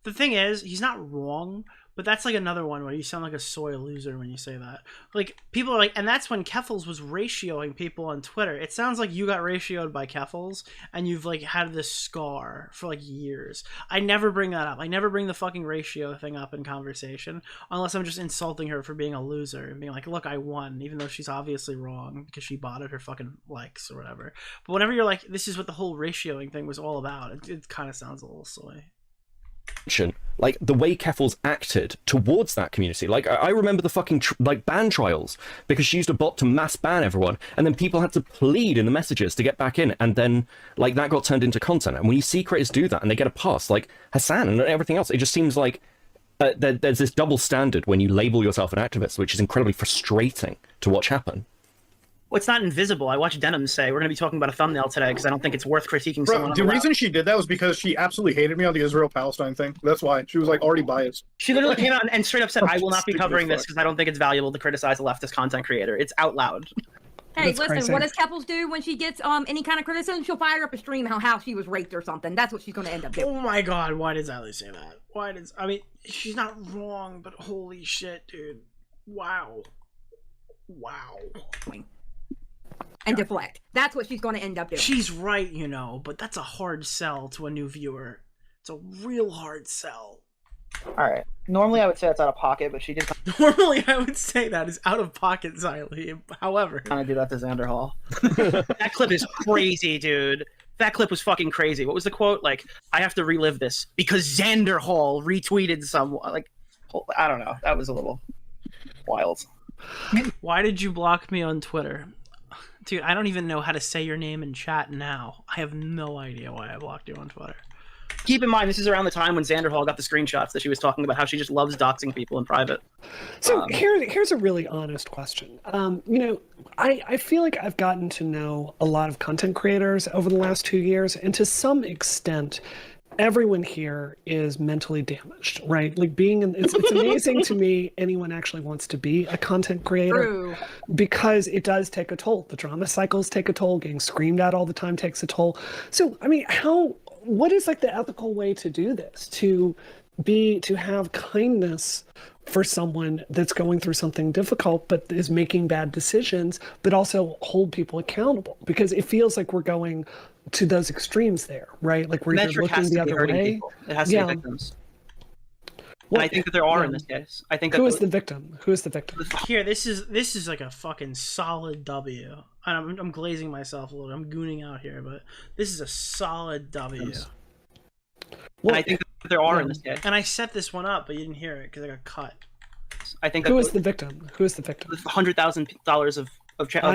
The thing is, he's not wrong, but that's like another one where you sound like a soy loser when you say that. Like, people are like, and that's when Keffals was ratioing people on Twitter. It sounds like you got ratioed by Keffals, and you've like had this scar for like years. I never bring that up. I never bring the fucking ratio thing up in conversation, unless I'm just insulting her for being a loser and being like, look, I won, even though she's obviously wrong because she botted her fucking likes or whatever. But whenever you're like, this is what the whole ratioing thing was all about, it kind of sounds a little soy. like the way Keffals acted towards that community. Like I remember the fucking like ban trials, because she used a bot to mass ban everyone, and then people had to plead in the messages to get back in, and then like that got turned into content. And when you see creators do that and they get a pass, like Hassan and everything else, it just seems like there's this double standard when you label yourself an activist, which is incredibly frustrating to watch happen. Well, it's not invisible. I watched Denim say we're going to be talking about a thumbnail today because I don't think it's worth critiquing Bro, someone. the reason she did that was because she absolutely hated me on the Israel-Palestine thing. That's why. She was like already biased. She literally came out and straight up said, I will not be covering this because I don't think it's valuable to criticize a leftist content creator. It's out loud. Hey, That's listen, crazy. what does Keffals do when she gets any kind of criticism? She'll fire up a stream how she was raped or something. That's what she's going to end up doing. Oh my god, why does Allie say that? I mean, she's not wrong, but holy shit, dude. Wow. Wow. And deflect. That's what she's going to end up doing. She's right, you know, but that's a hard sell to a new viewer. It's a real hard sell. Alright. Normally I would say that's out of pocket, but she did Normally I would say that is out of pocket, Xylee. However, kind of do that to Xander Hall. That clip is crazy, dude. That clip was fucking crazy. What was the quote? Like, I have to relive this because Xander Hall retweeted someone. Like, I don't know. That was a little wild. Why did you block me on Twitter? Dude, I don't even know how to say your name in chat now. I have no idea why I blocked you on Twitter. Keep in mind, this is around the time when Xander Hall got the screenshots that she was talking about how she just loves doxing people in private. So here's a really honest question. You know, I feel like I've gotten to know a lot of content creators over the last 2 years, and to some extent, everyone here is mentally damaged, right? Like it's amazing to me anyone actually wants to be a content creator. True. Because it does take a toll. The drama cycles take a toll. Getting screamed at all the time takes a toll. So, I mean, what is like the ethical way to do this? To have kindness for someone that's going through something difficult but is making bad decisions, but also hold people accountable, because it feels like we're going to those extremes there, right? Like we're either looking the other way. It has to be victims. Well, and I think that there are in this case. I think that who is the victim? Who is the victim? Here, this is like a fucking solid W. I'm glazing myself a little. I'm gooning out here, but this is a solid W. Yes. Well, and I think that there are in this case. And I set this one up, but you didn't hear it because I got cut. I think who is the victim? Who is the victim? $100,000 of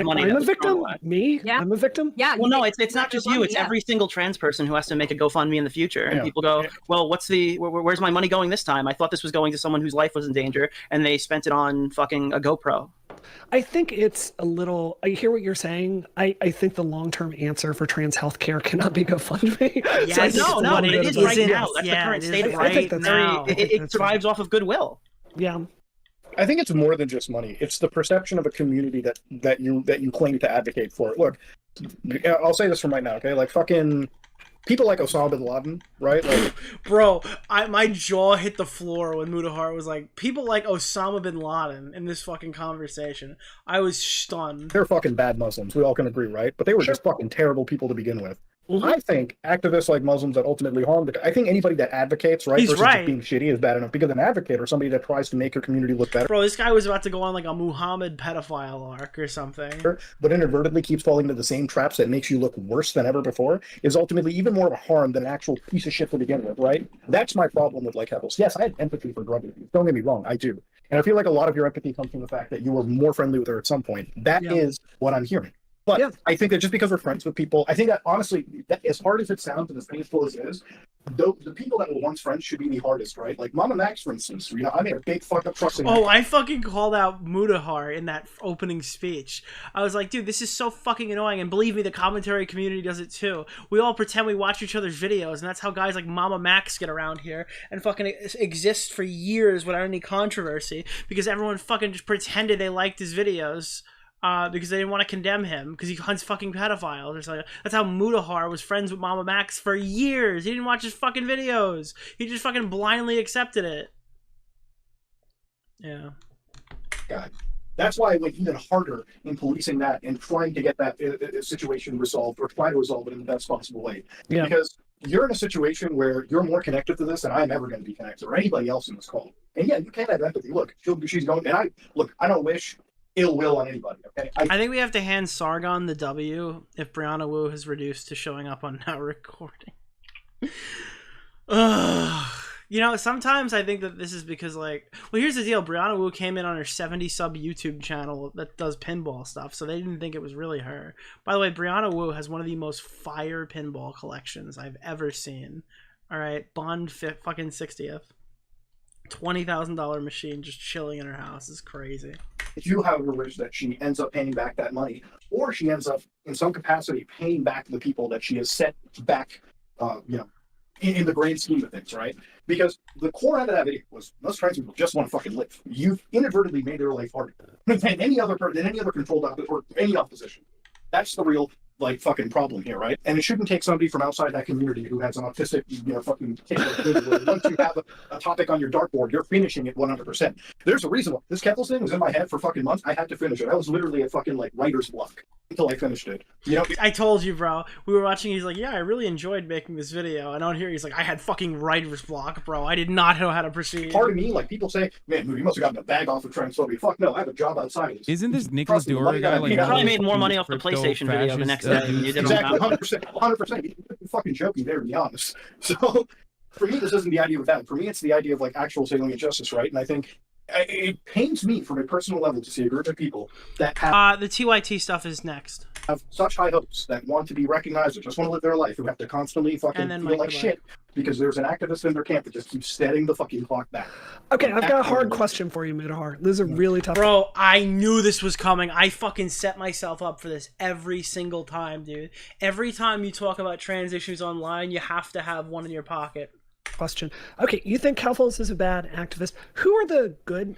money. I'm a victim. Me? Yeah. I'm a victim. Yeah. Well, no, it's not just you. It's every single trans person who has to make a GoFundMe in the future, and people go, "Well, where's my money going this time? I thought this was going to someone whose life was in danger, and they spent it on fucking a GoPro." I think it's a little. I hear what you're saying. I think the long-term answer for trans healthcare cannot be GoFundMe. Yes, so no, it is right now. That's the current state of right now. It survives off of goodwill. Yeah. I think it's more than just money. It's the perception of a community that you claim to advocate for. Look, I'll say this from right now, okay? Like fucking people like Osama bin Laden, right? Like, bro, my jaw hit the floor when Mudahar was like, people like Osama bin Laden in this fucking conversation. I was stunned. They're fucking bad Muslims. We all can agree, right? But they were just fucking terrible people to begin with. I think activists like Muslims that ultimately harm I think anybody that advocates, right, He's versus right. just being shitty is bad enough, because an advocate or somebody that tries to make your community look better, Bro, this guy was about to go on like a Muhammad pedophile arc or something, but inadvertently keeps falling into the same traps that makes you look worse than ever before, is ultimately even more of a harm than an actual piece of shit to begin with, right? That's my problem with like Keffals. Yes, I have empathy for drug abuse. Don't get me wrong, I do. And I feel like a lot of your empathy comes from the fact that you were more friendly with her at some point. That is what I'm hearing. But I think that just because we're friends with people, I think that honestly, that as hard as it sounds and as painful as it is, the people that were once friends should be the hardest, right? Like Mama Max, for instance, you know, I made a big fuck up trusting. Oh, I fucking called out Mudahar in that opening speech. I was like, dude, this is so fucking annoying. And believe me, the commentary community does it too. We all pretend we watch each other's videos, and that's how guys like Mama Max get around here and fucking exist for years without any controversy, because everyone fucking just pretended they liked his videos. Because they didn't want to condemn him because he hunts fucking pedophiles or something. That's how Mudahar was friends with Mama Max for years. He didn't watch his fucking videos. He just fucking blindly accepted it. Yeah. God. That's why I went even harder in policing that and trying to get that situation resolved, or try to resolve it in the best possible way. Yeah. Because you're in a situation where you're more connected to this than I'm ever going to be connected, or anybody else in this call. And yeah, you can't have empathy. Look, she's going, and I don't wish ill will on anybody, okay? I think we have to hand Sargon the W if Brianna Wu has reduced to showing up on Now Recording. Ugh, You know, sometimes I think that this is because, like, well, here's the deal. Brianna Wu came in on her 70 sub YouTube channel that does pinball stuff, so they didn't think it was really her. By the way, Brianna Wu has one of the most fire pinball collections I've ever seen. All right, Bond fucking 60th. $20,000 machine just chilling in her house is crazy. If you however wish that she ends up paying back that money, or she ends up in some capacity paying back the people that she has set back, in the grand scheme of things, right? Because the core out of that video was most trans people just want to fucking live. You've inadvertently made their life harder than any other controlled or any opposition. That's the real fucking problem here, right? And it shouldn't take somebody from outside that community who has an autistic, fucking kid. Once you have a topic on your dartboard, you're finishing it 100%. There's a reason why this Keffals thing was in my head for fucking months. I had to finish it. I was literally a fucking writer's block until I finished it. I told you, bro. We were watching. He's like, yeah, I really enjoyed making this video. And on here, he's like, I had fucking writer's block, bro. I did not know how to proceed. Part of me, people say, man, you must have gotten a bag off of transphobia. Fuck no, I have a job outside of this. Isn't this Nicholas DeOrio guy you probably made more money off the PlayStation video the next day than you did exactly, 100%. You're fucking joking there, to be honest. So, for me, this isn't the idea of that. For me, it's the idea of actual salient justice, right? And I think it pains me from a personal level to see a group of people that have the TYT stuff is next. Have such high hopes that want to be recognized or just want to live their life, who have to constantly fucking feel like shit because there's an activist in their camp that just keeps setting the fucking clock back. Okay, I've got a hard question for you, Mudahar. This is a really tough. Bro, I knew this was coming. I fucking set myself up for this every single time, dude. Every time you talk about trans issues online, you have to have one in your pocket. Question. Okay, you think Keffals is a bad activist? Who are the good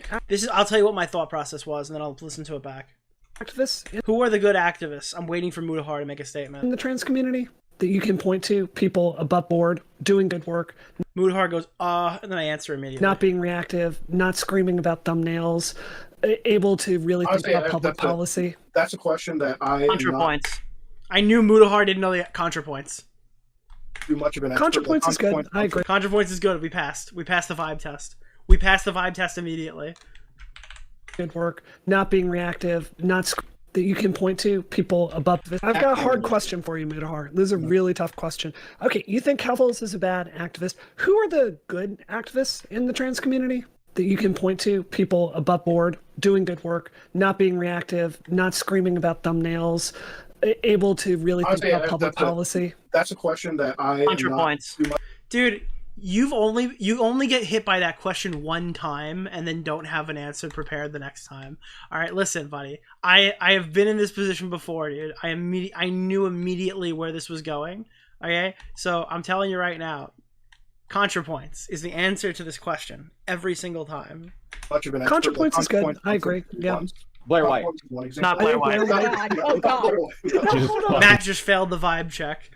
I'll tell you what my thought process was, and then I'll listen to it back. Activists? Who are the good activists? I'm waiting for Mudahar to make a statement. In the trans community that you can point to, people above board, doing good work. Mudahar goes, and then I answer immediately. Not being reactive, not screaming about thumbnails, able to really think about public policy. That's a question that I ContraPoints. I knew Mudahar didn't know the ContraPoints. Too much of an ContraPoints is good. I agree. ContraPoints is good. We passed. We passed the vibe test. We passed the vibe test immediately. Good work. Not being reactive. Not that you can point to people above this. I've got a hard question for you, Mudahar. This is a really tough question. Okay, you think Keffals is a bad activist? Who are the good activists in the trans community that you can point to? People above board, doing good work, not being reactive, not screaming about thumbnails, able to really think about public policy. That's a question that I ContraPoints. Dude, you only get hit by that question one time and then don't have an answer prepared the next time. All right, listen, buddy. I have been in this position before, dude. I knew immediately where this was going. Okay, so I'm telling you right now, ContraPoints is the answer to this question every single time. ContraPoints is good. I agree. Yeah. Blair White. Not Blair White. Oh, God. Matt just failed the vibe check.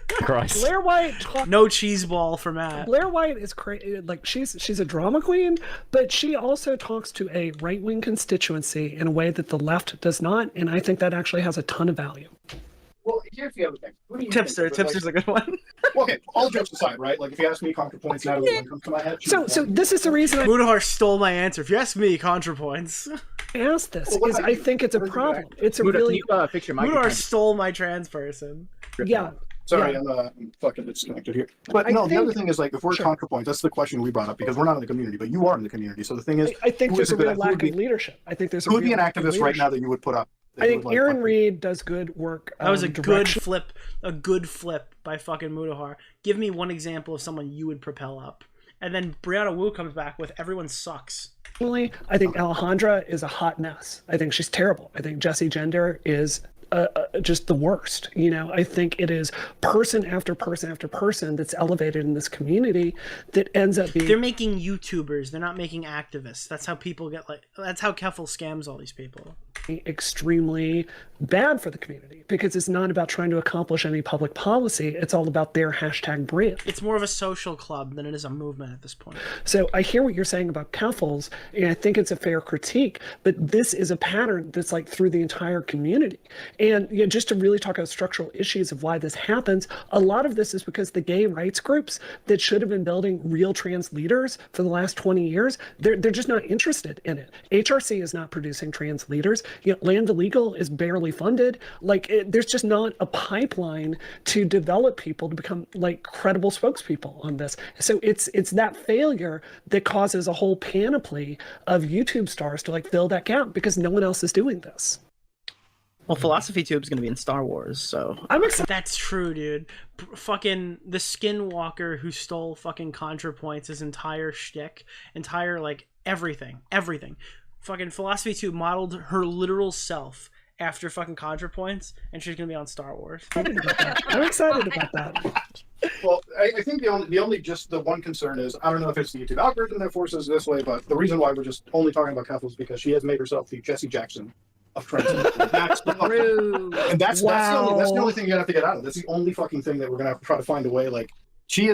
Christ. Blair White. No cheese ball for Matt. Blair White is crazy. She's a drama queen, but she also talks to a right-wing constituency in a way that the left does not, and I think that actually has a ton of value. Well, here's the other thing. Tipster's a good one. Okay, all jokes aside, right? If you ask me, ContraPoints, now one comes to my head. So this is the reason Mudahar stole my answer. If you ask me, ContraPoints. I asked this is I think it's a problem. It's a Muda, really. can you, fix your mic? Mudahar stole my trans person. Yeah. Sorry, yeah. I'm fucking disconnected here. But the other thing is, if we're ContraPoints, that's the question we brought up because we're not in the community, but you are in the community. So the thing is, I think there's a real lack of leadership. I think there's a who would be an activist right now that you would put up? I think Aaron Reed does good work. That was a good flip by fucking Mudahar. Give me one example of someone you would propel up. And then Brianna Wu comes back with everyone sucks. I think Alejandra is a hot mess. I think she's terrible. I think Jessie Gender is just the worst. I think it is person after person after person that's elevated in this community that ends up being. They're making YouTubers. They're not making activists. That's how people get that's how Keffals scams all these people. Extremely bad for the community because it's not about trying to accomplish any public policy. It's all about their hashtag brand. It's more of a social club than it is a movement at this point. So I hear what you're saying about Keffals, and I think it's a fair critique, but this is a pattern that's through the entire community. And just to really talk about structural issues of why this happens, a lot of this is because the gay rights groups that should have been building real trans leaders for the last 20 years, they're just not interested in it. HRC is not producing trans leaders. Land Illegal is barely funded. Like, there's just not a pipeline to develop people to become like credible spokespeople on this. So it's that failure that causes a whole panoply of YouTube stars to like fill that gap because no one else is doing this. Well, Philosophy Tube's gonna be in Star Wars, so I'm excited. That's true, dude. Fucking the Skinwalker who stole fucking ContraPoints, his entire shtick, entire like everything. Fucking Philosophy Tube modeled her literal self after fucking ContraPoints, and she's gonna be on Star Wars. I'm excited about that. Well, I think the one concern is, I don't know if it's the YouTube algorithm that forces this way, but the reason why we're just only talking about Keffals is because she has made herself the Jesse Jackson of trans. That's the only thing you have to get out of. That's the only fucking thing that we're gonna have to try to find a way. Like, she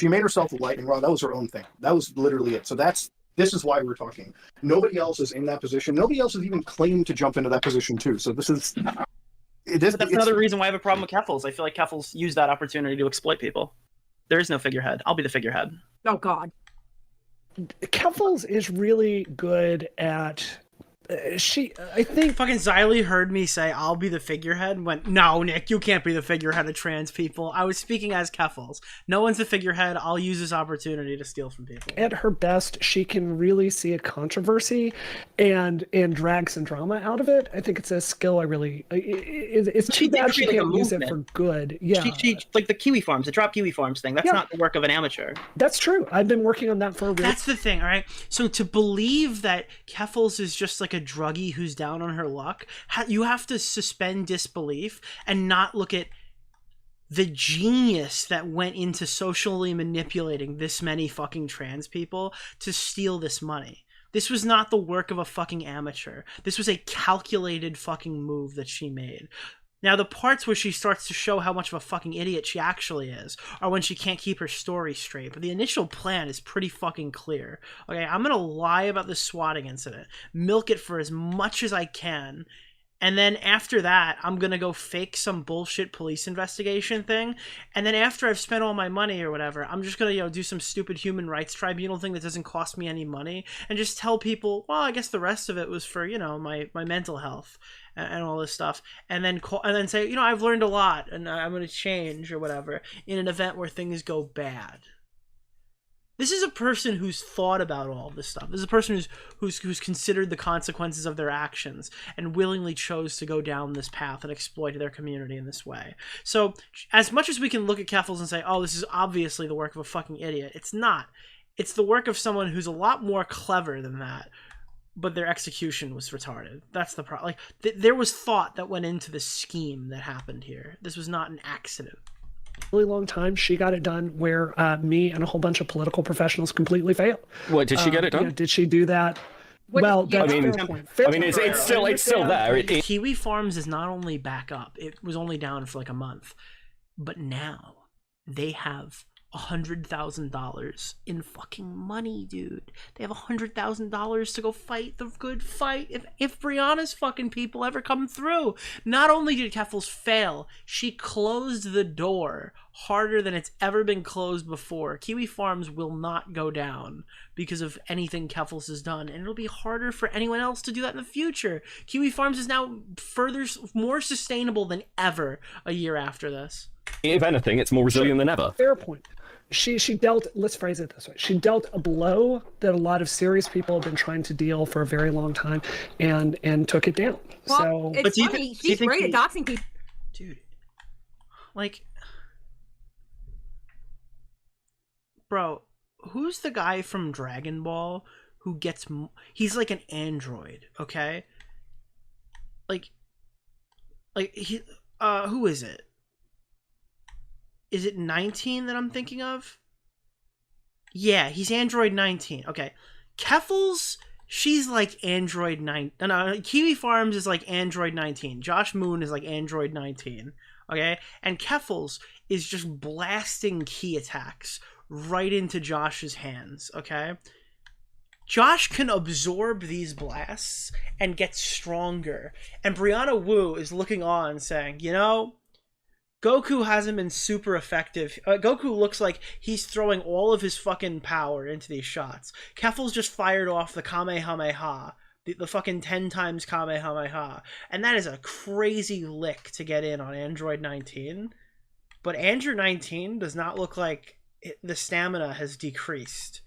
made herself a lightning rod. That was her own thing. That was literally it. So this is why we're talking. Nobody else is in that position. Nobody else has even claimed to jump into that position too. So this is. But that's another reason why I have a problem with Keffals. I feel like Keffals used that opportunity to exploit people. There is no figurehead. I'll be the figurehead. Oh God. Keffals is really good at. I think fucking Xylee heard me say I'll be the figurehead and went, no, Nick, you can't be the figurehead of trans people. I was speaking as Keffals. No one's the figurehead. I'll use this opportunity to steal from people. At her best, she can really see a controversy and drag some drama out of it. I think it's a skill I really. It's too bad she can't use it for good. Yeah, she like the Kiwi Farms, the Drop Kiwi Farms thing. That's not the work of an amateur. That's true. I've been working on that for a really. That's the thing, all right? So to believe that Keffals is just like a druggie who's down on her luck, you have to suspend disbelief and not look at the genius that went into socially manipulating this many fucking trans people to steal this money. This was not the work of a fucking amateur. This was a calculated fucking move that she made. Now, the parts where she starts to show how much of a fucking idiot she actually is are when she can't keep her story straight. But the initial plan is pretty fucking clear. Okay, I'm going to lie about this swatting incident, milk it for as much as I can, and then after that, I'm going to go fake some bullshit police investigation thing. And then after I've spent all my money or whatever, I'm just going to, do some stupid human rights tribunal thing that doesn't cost me any money and just tell people, well, I guess the rest of it was for, my mental health and all this stuff. And then say, I've learned a lot and I'm going to change or whatever in an event where things go bad. This is a person who's thought about all this stuff. This is a person who's considered the consequences of their actions and willingly chose to go down this path and exploit their community in this way. So, as much as we can look at Keffals and say, oh, this is obviously the work of a fucking idiot, it's not. It's the work of someone who's a lot more clever than that, but their execution was retarded. That's the problem. There was thought that went into the scheme that happened here. This was not an accident. Really long time she got it done where me and a whole bunch of political professionals completely failed. What, did she get it done? Did she do that? Well, that's fair point. Fair point. It's still there. Kiwi Farms is not only back up, it was only down for like a month, but now they have $100,000 in fucking money, dude. They have $100,000 to go fight the good fight if Brianna's fucking people ever come through. Not only did Keffals fail, she closed the door harder than it's ever been closed before. Kiwi Farms will not go down because of anything Keffals has done, and it'll be harder for anyone else to do that in the future. Kiwi Farms is now more sustainable than ever a year after this. If anything, it's more resilient than ever. Fair point. She dealt, let's phrase it this way, she dealt a blow that a lot of serious people have been trying to deal for a very long time and took it down. Well, it's funny, she's great at doxing people. Dude, bro, who's the guy from Dragon Ball who gets, he's like an android, okay? Who is it? Is it 19 that I'm thinking of? Yeah, he's Android 19. Okay. Keffals, she's like Android 9. No, Kiwi Farms is like Android 19. Josh Moon is like Android 19. Okay? And Keffals is just blasting key attacks right into Josh's hands. Okay? Josh can absorb these blasts and get stronger. And Brianna Wu is looking on saying, Goku hasn't been super effective. Goku looks like he's throwing all of his fucking power into these shots. Keffals just fired off the Kamehameha, the fucking 10 times Kamehameha. And that is a crazy lick to get in on Android 19. But Android 19 does not look like the stamina has decreased.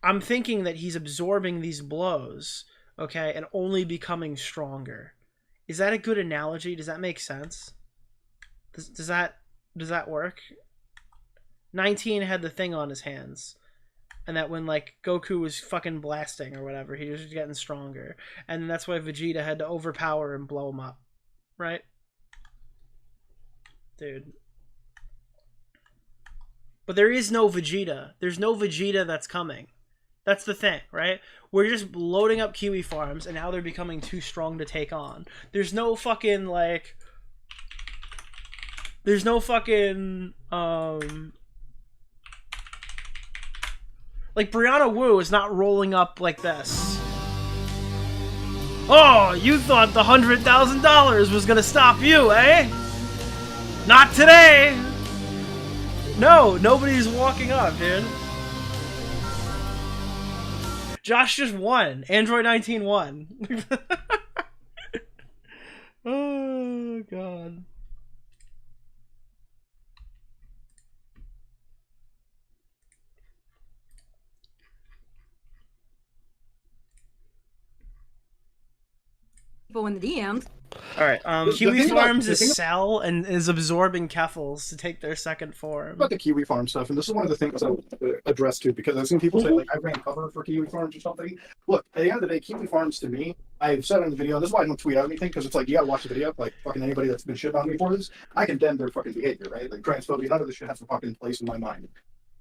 I'm thinking that he's absorbing these blows, okay, and only becoming stronger. Is that a good analogy? Does that make sense? Does that work? 19 had the thing on his hands, and that when like Goku was fucking blasting or whatever, he was just getting stronger, and that's why Vegeta had to overpower and blow him up, right? Dude. But there is no Vegeta. There's no Vegeta that's coming. That's the thing, right? We're just loading up Kiwi farms, and now they're becoming too strong to take on. There's no fucking, like... There's no fucking, like, Brianna Wu is not rolling up like this. Oh, you thought the $100,000 was gonna stop you, eh? Not today! No, nobody's walking up, dude. Josh just won. Android 19 won. Oh, God. People in the DMs. All right. Kiwi Farms is Cell and is absorbing Keffals to take their second form. About the Kiwi Farm stuff, and this is one of the things I would address too, because I've seen people say like I ran cover for Kiwi Farms or something. Look, at the end of the day, Kiwi Farms to me, I've said it in the video, and this is why I don't tweet out anything, because it's like you gotta watch the video. Like fucking anybody that's been shit on me for this, I condemn their fucking behavior, right? Like transphobia, none of this shit has a fucking place in my mind.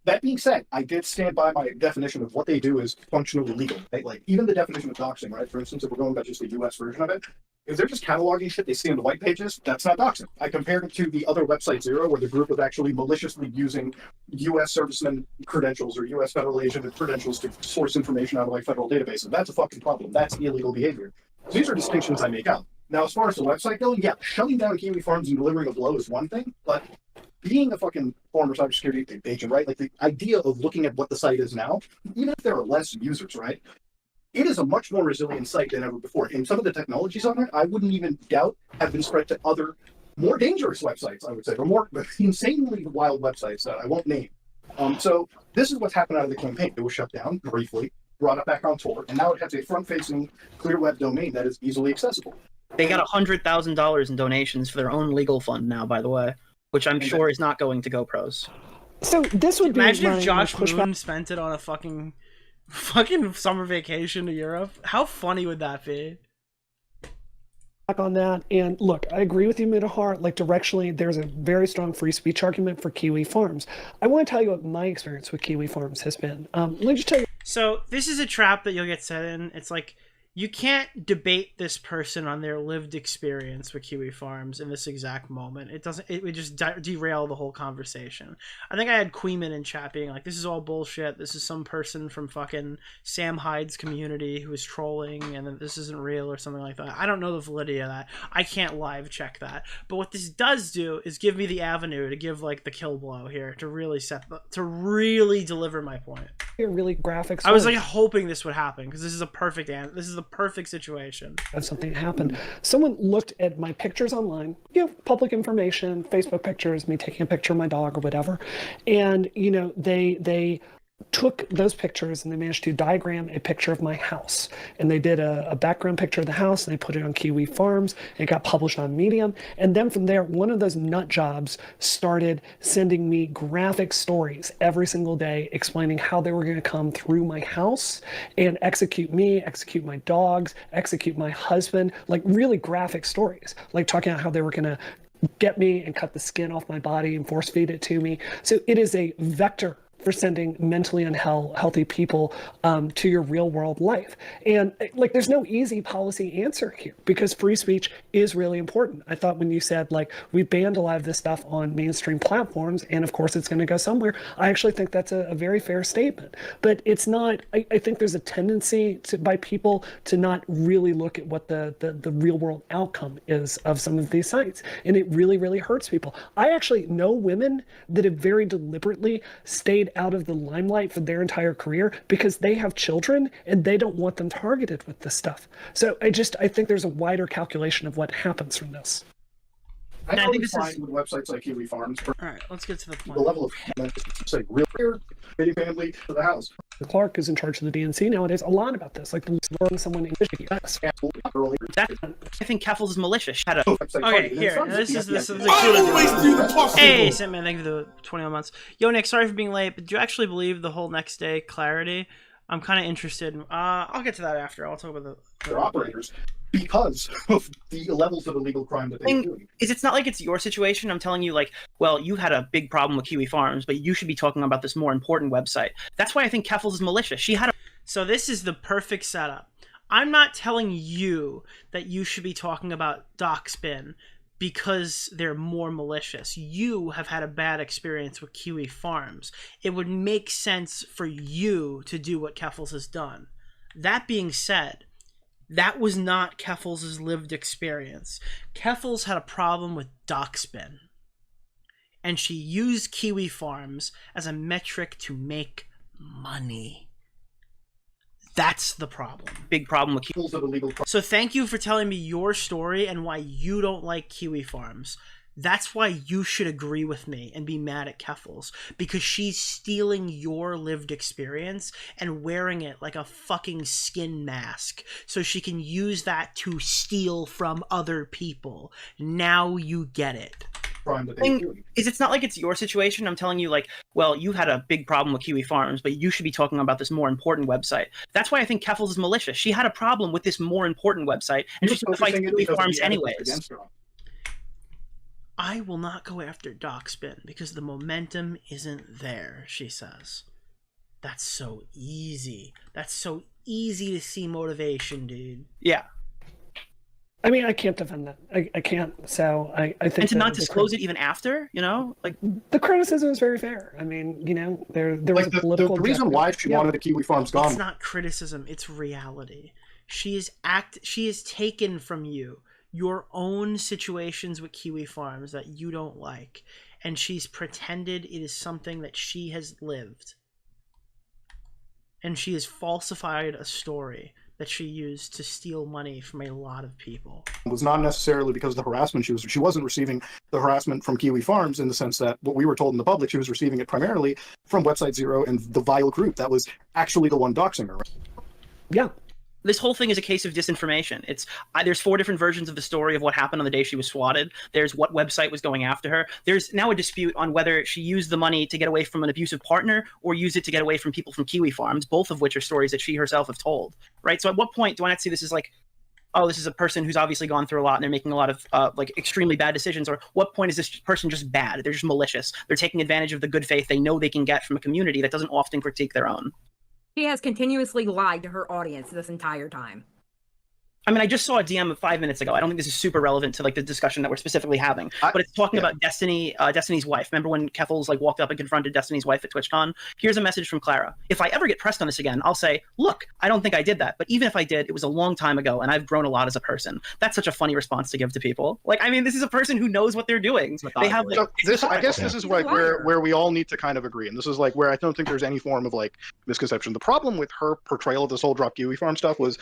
That being said, I did stand by my definition of what they do is functionally legal. Right? Like even the definition of doxing, right? For instance, if we're going by just the US version of it, if they're just cataloging shit they see in the white pages, that's not doxing. I compared it to the other website Zero, where the group was actually maliciously using US servicemen credentials or US federal agent credentials to source information out of like federal databases. That's a fucking problem. That's illegal behavior. So these are distinctions I make out. Now, as far as the website goes, yeah, shutting down Kiwi Farms and delivering a blow is one thing, but being a fucking former cybersecurity agent, right? Like the idea of looking at what the site is now, even if there are less users, right? It is a much more resilient site than ever before. And some of the technologies on it, I wouldn't even doubt have been spread to other more dangerous websites, I would say, or more insanely wild websites that I won't name. So this is what's happened out of the campaign. It was shut down briefly, brought it back on Tor, and now it has a front-facing clear web domain that is easily accessible. They got $100,000 in donations for their own legal fund now, by the way, which I'm sure is not going to GoPros. So this would Imagine be if Josh Moon spent it on a fucking summer vacation to Europe. How funny would that be? back on that. And look, I agree with you, Midahar. Like directionally, there's a very strong free speech argument for Kiwi Farms. I want to tell you what my experience with Kiwi Farms has been. Let me just tell you. So this is a trap that you'll get set in. It's like, you can't debate this person on their lived experience with Kiwi Farms in this exact moment. It would just derail the whole conversation. I think I had Queeman in chat being like, this is all bullshit. This is some person from fucking Sam Hyde's community who is trolling and that this isn't real or something like that. I don't know the validity of that. I can't live check that. But what this does do is give me the avenue to give like the kill blow here to really deliver my point. Really graphics. I was like hoping this would happen because this is a perfect perfect situation. That's something happened. Someone looked at my pictures online, public information, Facebook pictures, me taking a picture of my dog or whatever, and they took those pictures and they managed to diagram a picture of my house. And they did a background picture of the house and they put it on Kiwi Farms and it got published on Medium. And then from there, one of those nut jobs started sending me graphic stories every single day explaining how they were going to come through my house and execute me, execute my dogs, execute my husband, like really graphic stories, like talking about how they were going to get me and cut the skin off my body and force feed it to me. So it is a vector for sending mentally unhealthy people to your real world life. And like, there's no easy policy answer here because free speech is really important. I thought when you said like, we banned a lot of this stuff on mainstream platforms and of course it's going to go somewhere, I actually think that's a very fair statement. But it's not, I think there's a tendency by people to not really look at what the real world outcome is of some of these sites. And it really, really hurts people. I actually know women that have very deliberately stayed out of the limelight for their entire career because they have children and they don't want them targeted with this stuff. So I think there's a wider calculation of what happens from this. I think this is with websites like Kiwi Farms. All right, let's get to the point. The level of it's like real video family to the house. Clark is in charge of the DNC nowadays a lot about this, like luring someone in Michigan. I think Keffals is malicious. She had a Okay, here. This is the Hey, Sandman, thank you for the 21 months. Yo, Nick, sorry for being late, but do you actually believe the whole next day clarity? I'm kind of interested. I'll get to that after. I'll talk about the operators because of the levels of illegal crime that they're doing. It's not like it's your situation. I'm telling you, like, well, you had a big problem with Kiwi Farms, but you should be talking about this more important website. That's why I think Keffals is malicious. She had a... So this is the perfect setup. I'm not telling you that you should be talking about DocSpin because they're more malicious. You have had a bad experience with Kiwi Farms. It would make sense for you to do what Keffals has done. That being said, that was not Keffals' lived experience. Keffals had a problem with DocSpin, and she used Kiwi Farms as a metric to make money. That's the problem. Big problem with Kiwi. So thank you for telling me your story and why you don't like Kiwi Farms. That's why you should agree with me and be mad at Keffals, because she's stealing your lived experience and wearing it like a fucking skin mask so she can use that to steal from other people. Now you get it. It's not like it's your situation. I'm telling you, like, well, you had a big problem with Kiwi Farms, but you should be talking about this more important website. That's why I think Keffals is malicious. She had a problem with this more important website, and she's going to fight Kiwi Farms anyways. I will not go after DocSpin because the momentum isn't there, she says. That's so easy. That's so easy to see motivation, dude. Yeah. I mean, I can't defend that. I can't. So I think. And to not disclose it even after, you know, like the criticism is very fair. I mean, you know, there was a political. The reason why she wanted the Kiwi Farms gone. It's not criticism. It's reality. She is taken from you your own situations with Kiwi Farms that you don't like, and she's pretended it is something that she has lived. And she has falsified a story that she used to steal money from a lot of people. It was not necessarily because of the harassment. She wasn't receiving the harassment from Kiwi Farms in the sense that what we were told in the public, she was receiving it primarily from Website Zero and the vile group that was actually the one doxing her. Yeah. This whole thing is a case of disinformation. There's 4 different versions of the story of what happened on the day she was swatted. There's what website was going after her. There's now a dispute on whether she used the money to get away from an abusive partner or use it to get away from people from Kiwi Farms, both of which are stories that she herself have told, right? So at what point do I not see this as like, oh, this is a person who's obviously gone through a lot and they're making a lot of like extremely bad decisions, or what point is this person just bad? They're just malicious. They're taking advantage of the good faith they know they can get from a community that doesn't often critique their own. She has continuously lied to her audience this entire time. I mean, I just saw a DM 5 minutes ago. I don't think this is super relevant to like the discussion that we're specifically having, but it's talking about Destiny's wife. Remember when Keffals like walked up and confronted Destiny's wife at TwitchCon? Here's a message from Clara. If I ever get pressed on this again, I'll say, look, I don't think I did that. But even if I did, it was a long time ago and I've grown a lot as a person. That's such a funny response to give to people. Like, I mean, this is a person who knows what they're doing. They have like, I guess this is like where we all need to kind of agree. And this is like where I don't think there's any form of like misconception. The problem with her portrayal of this whole drop Kiwi Farm stuff was,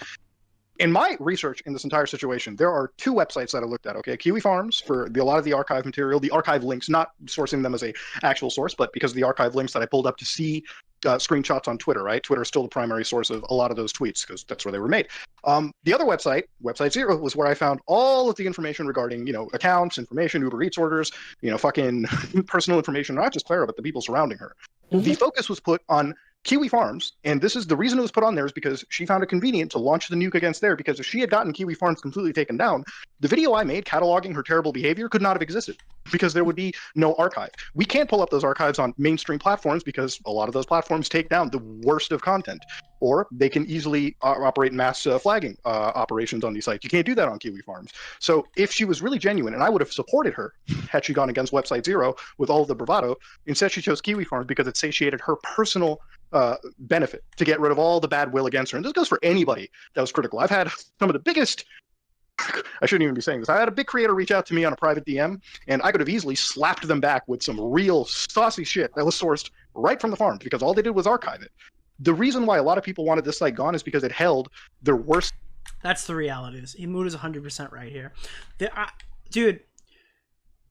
in my research in this entire situation, there are 2 websites that I looked at, okay? Kiwi Farms for a lot of the archive material, the archive links, not sourcing them as a actual source, but because of the archive links that I pulled up to see screenshots on Twitter, right? Twitter is still the primary source of a lot of those tweets because that's where they were made. The other website, Website Zero, was where I found all of the information regarding, you know, accounts, information, Uber Eats orders, you know, fucking personal information, not just Clara, but the people surrounding her. Mm-hmm. The focus was put on Kiwi Farms, and this is the reason it was put on there is because she found it convenient to launch the nuke against there, because if she had gotten Kiwi Farms completely taken down, the video I made cataloging her terrible behavior could not have existed because there would be no archive. We can't pull up those archives on mainstream platforms because a lot of those platforms take down the worst of content, or they can easily operate mass flagging operations on these sites. You can't do that on Kiwi Farms. So if she was really genuine, and I would have supported her had she gone against Website Zero with all of the bravado, instead she chose Kiwi Farms because it satiated her personal benefit to get rid of all the bad will against her. And this goes for anybody that was critical. I've had some of the biggest I shouldn't even be saying this. I had a big creator reach out to me on a private DM, and I could have easily slapped them back with some real saucy shit that was sourced right from the farm, because all they did was archive it. The reason why a lot of people wanted this site gone is because it held their worst. That's the reality. Mood is 100% right here. Dude,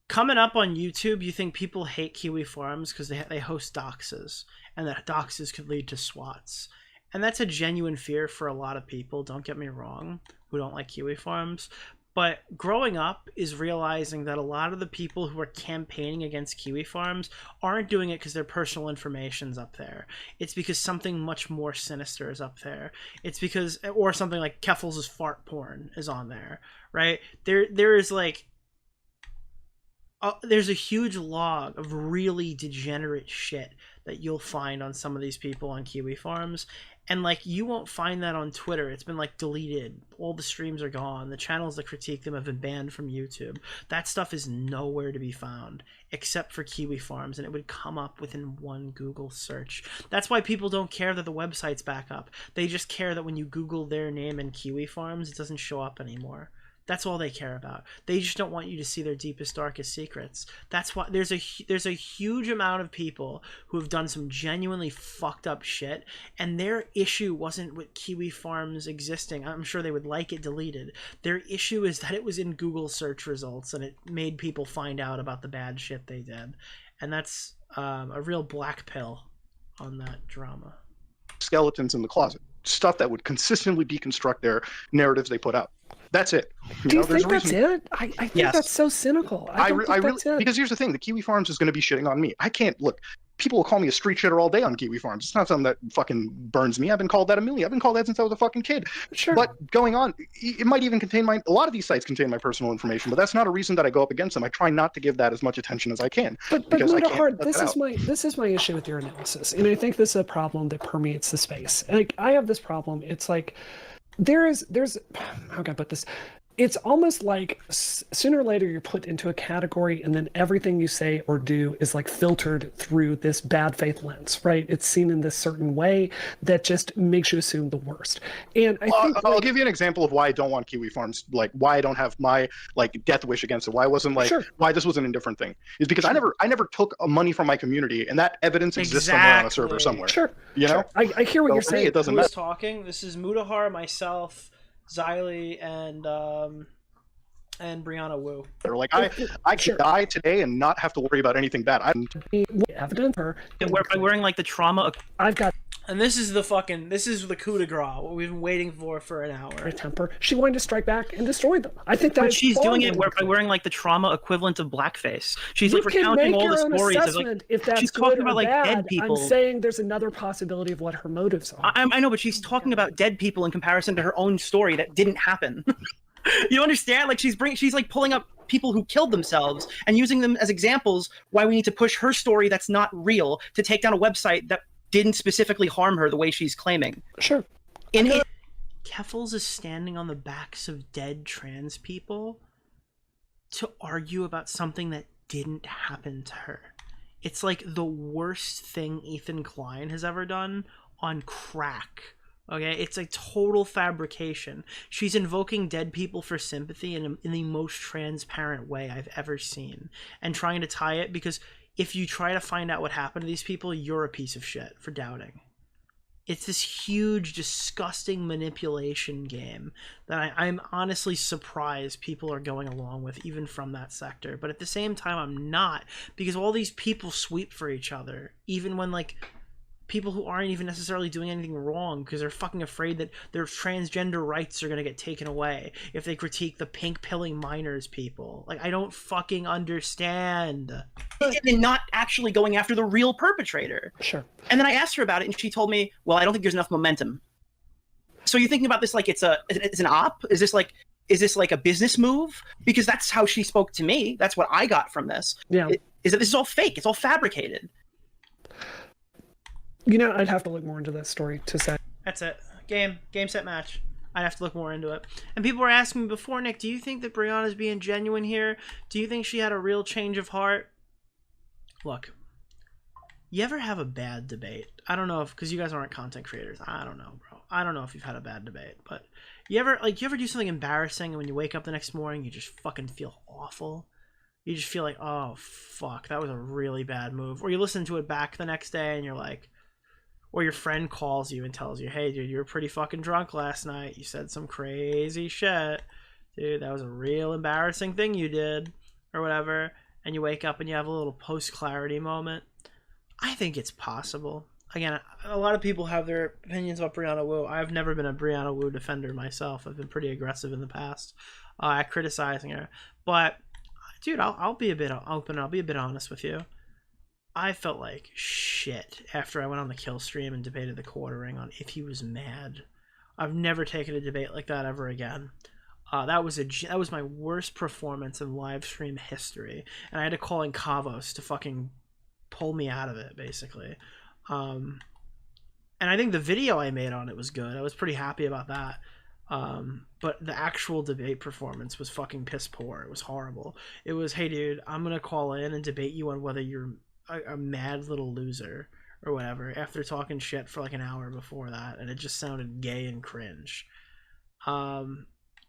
coming up on YouTube, you think people hate Kiwi Farms because they host doxes, and that doxes could lead to swats. And that's a genuine fear for a lot of people, don't get me wrong, who don't like Kiwi Farms. But growing up is realizing that a lot of the people who are campaigning against Kiwi Farms aren't doing it because their personal information's up there. It's because something much more sinister is up there. It's because, or something like Keffals' fart porn is on there, right? There is like, there's a huge log of really degenerate shit that you'll find on some of these people on Kiwi Farms. And like, you won't find that on Twitter. It's been like deleted. All the streams are gone. The channels that critique them have been banned from YouTube. That stuff is nowhere to be found except for Kiwi Farms, and it would come up within one Google search. That's why people don't care that the website's back up. They just care that when you Google their name and Kiwi Farms, it doesn't show up anymore. That's all they care about. They just don't want you to see their deepest, darkest secrets. That's why there's a huge amount of people who have done some genuinely fucked up shit, and their issue wasn't with Kiwi Farms existing. I'm sure they would like it deleted. Their issue is that it was in Google search results, and it made people find out about the bad shit they did. And that's a real black pill on that drama. Skeletons in the closet. Stuff that would consistently deconstruct their narratives they put out. That's it. Do you think that's it? I think that's so cynical. I really, because here's the thing: the Kiwi Farms is going to be shitting on me. I can't look. People will call me a street shitter all day on Kiwi Farms. It's not something that fucking burns me. I've been called that a million. I've been called that since I was a fucking kid. Sure. But going on, it might even contain a lot of these sites contain my personal information, but that's not a reason that I go up against them. I try not to give that as much attention as I can. But this is my issue with your analysis, and I think this is a problem that permeates the space. Like, I have this problem. It's like there's how can I put this? It's almost like sooner or later you're put into a category, and then everything you say or do is like filtered through this bad faith lens, right? It's seen in this certain way that just makes you assume the worst. And I think I'll give you an example of why I don't want Kiwi Farms, like why I don't have my like death wish against it. Why I wasn't like why this was an indifferent thing is because I never took money from my community, and that evidence exists somewhere on a server somewhere. Sure. You know? I hear what you're saying. It doesn't Who's matter. talking? This is Mudahar, myself, Xylee, and Brianna Wu. Like I could die today and not have to worry about anything bad. I'm evident her by wearing like the trauma. I've got, and this is the coup de grace. What we've been waiting for an hour. Her temper. She wanted to strike back and destroy them. I think that she's doing it by wearing like the trauma equivalent of blackface. She's like recounting all the stories. Of, like, if that's she's good talking about like bad. dead people. I'm saying there's another possibility of what her motives are. I know, but she's talking about dead people in comparison to her own story that didn't happen. You understand? Like she's like pulling up people who killed themselves and using them as examples why we need to push her story that's not real to take down a website that didn't specifically harm her the way she's claiming. Sure. Keffals is standing on the backs of dead trans people to argue about something that didn't happen to her. It's like the worst thing Ethan Klein has ever done on crack. Okay, it's a total fabrication. She's invoking dead people for sympathy in the most transparent way I've ever seen, and trying to tie it, because if you try to find out what happened to these people, you're a piece of shit for doubting. It's this huge, disgusting manipulation game that I'm honestly surprised people are going along with, even from that sector. But at the same time, I'm not, because all these people sweep for each other, even when like people who aren't even necessarily doing anything wrong, because they're fucking afraid that their transgender rights are going to get taken away if they critique the pink pilling minors people. Like, I don't fucking understand. And not actually going after the real perpetrator. Sure. And then I asked her about it, and she told me, well, I don't think there's enough momentum. So you're thinking about this like it's an op? Is this like a business move? Because that's how she spoke to me. That's what I got from this. Yeah. Is that this is all fake. It's all fabricated. You know, I'd have to look more into that story to say. That's it. Game, set, match. I'd have to look more into it. And people were asking me before, Nick, do you think that Brianna's being genuine here? Do you think she had a real change of heart? Look, You ever have a bad debate? I don't know if, because you guys aren't content creators. I don't know, bro. I don't know if you've had a bad debate, but you ever do something embarrassing and when you wake up the next morning, you just fucking feel awful? You just feel like, oh, fuck, that was a really bad move. Or you listen to it back the next day and you're like, or your friend calls you and tells you, hey, dude, you were pretty fucking drunk last night. You said some crazy shit. Dude, that was a real embarrassing thing you did, or whatever. And you wake up and you have a little post-clarity moment. I think it's possible. Again, a lot of people have their opinions about Brianna Wu. I've never been a Brianna Wu defender myself. I've been pretty aggressive in the past at criticizing her. But, dude, I'll be a bit open. I'll be a bit honest with you. I felt like shit after I went on the kill stream and debated the quartering on if he was mad. I've never taken a debate like that ever again. That was my worst performance in live stream history, and I had to call in Kavos to fucking pull me out of it, basically. And I think the video I made on it was good. I was pretty happy about that. But the actual debate performance was fucking piss poor. It was horrible. It was, hey dude, I'm gonna call in and debate you on whether you're a mad little loser or whatever, after talking shit for like an hour before that, and it just sounded gay and cringe.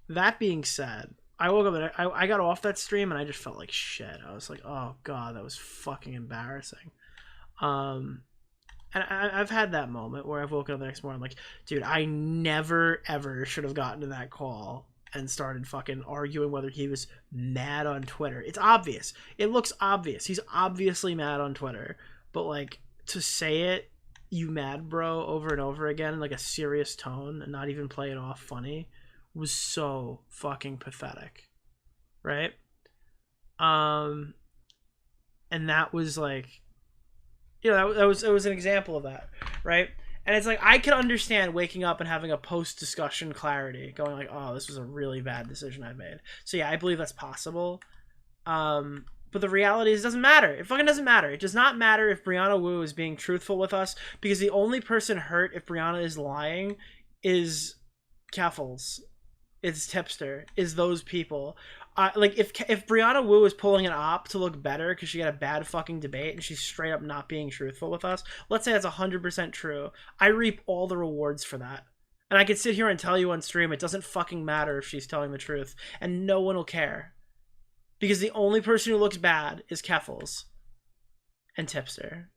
That being said, I woke up and I got off that stream and I just felt like shit. I was like, oh god, that was fucking embarrassing. And I've had that moment where I've woken up the next morning, I'm like, dude, I never ever should have gotten to that call and started fucking arguing whether he was mad on Twitter. It's obvious. It looks obvious. He's obviously mad on Twitter. But like, to say it, you mad bro, over and over again in like a serious tone and not even play it off funny, was so fucking pathetic, right? And that was like, you know, it was an example of that, right? And it's like, I can understand waking up and having a post-discussion clarity, going like, oh, this was a really bad decision I made. So yeah, I believe that's possible. But the reality is, it doesn't matter. It fucking doesn't matter. It does not matter if Brianna Wu is being truthful with us, because the only person hurt if Brianna is lying is Keffals. It's Tipster, is those people. Like, if Brianna Wu is pulling an op to look better because she had a bad fucking debate and she's straight up not being truthful with us, let's say that's 100% true. I reap all the rewards for that. And I could sit here and tell you on stream, it doesn't fucking matter if she's telling the truth, and no one will care. Because the only person who looks bad is Keffals and Tipster.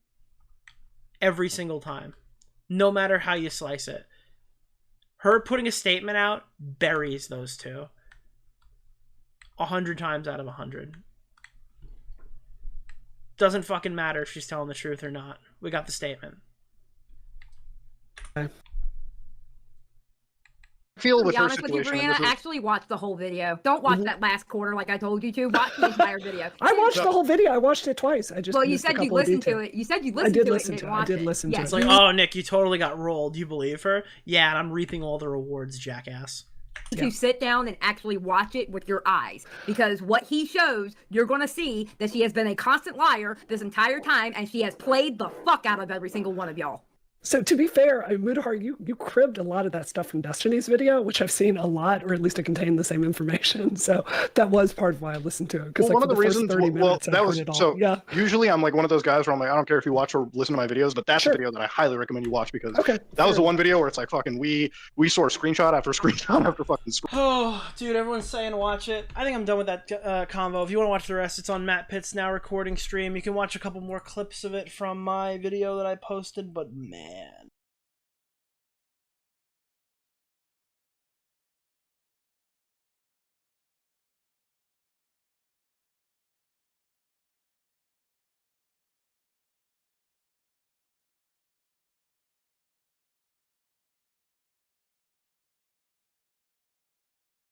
Every single time. No matter how you slice it. Her putting a statement out buries those two. 100 times out of 100. Doesn't fucking matter if she's telling the truth or not. We got the statement. I feel To with be her honest with you, situation. Brianna, actually watch the whole video. Don't watch that last quarter like I told you to. Watch the entire video. I watched the whole video. I watched it twice. I just Well, you missed a said you couple of listened to details. it. You said you I listened did to it listen and to didn't it. I watch did it. listen to Yeah, it. It's like, oh, Nick, you totally got rolled. Do you believe her? Yeah, and I'm reaping all the rewards, jackass. to sit down and actually watch it with your eyes, because what he shows, you're going to see that she has been a constant liar this entire time, and she has played the fuck out of every single one of y'all. So to be fair, Mudahar, you cribbed a lot of that stuff from Destiny's video, which I've seen a lot, or at least it contained the same information. So that was part of why I listened to it. Because Well, like, one of the reasons, 30 minutes, that I was heard it all. so. Yeah. Usually, I'm like one of those guys where I'm like, I don't care if you watch or listen to my videos, but that's a video that I highly recommend you watch, because that was the one video where it's like fucking we saw screenshot after screenshot after fucking screenshot. Oh, dude, everyone's saying watch it. I think I'm done with that convo. If you want to watch the rest, it's on Matt Pitt's now recording stream. You can watch a couple more clips of it from my video that I posted, but man.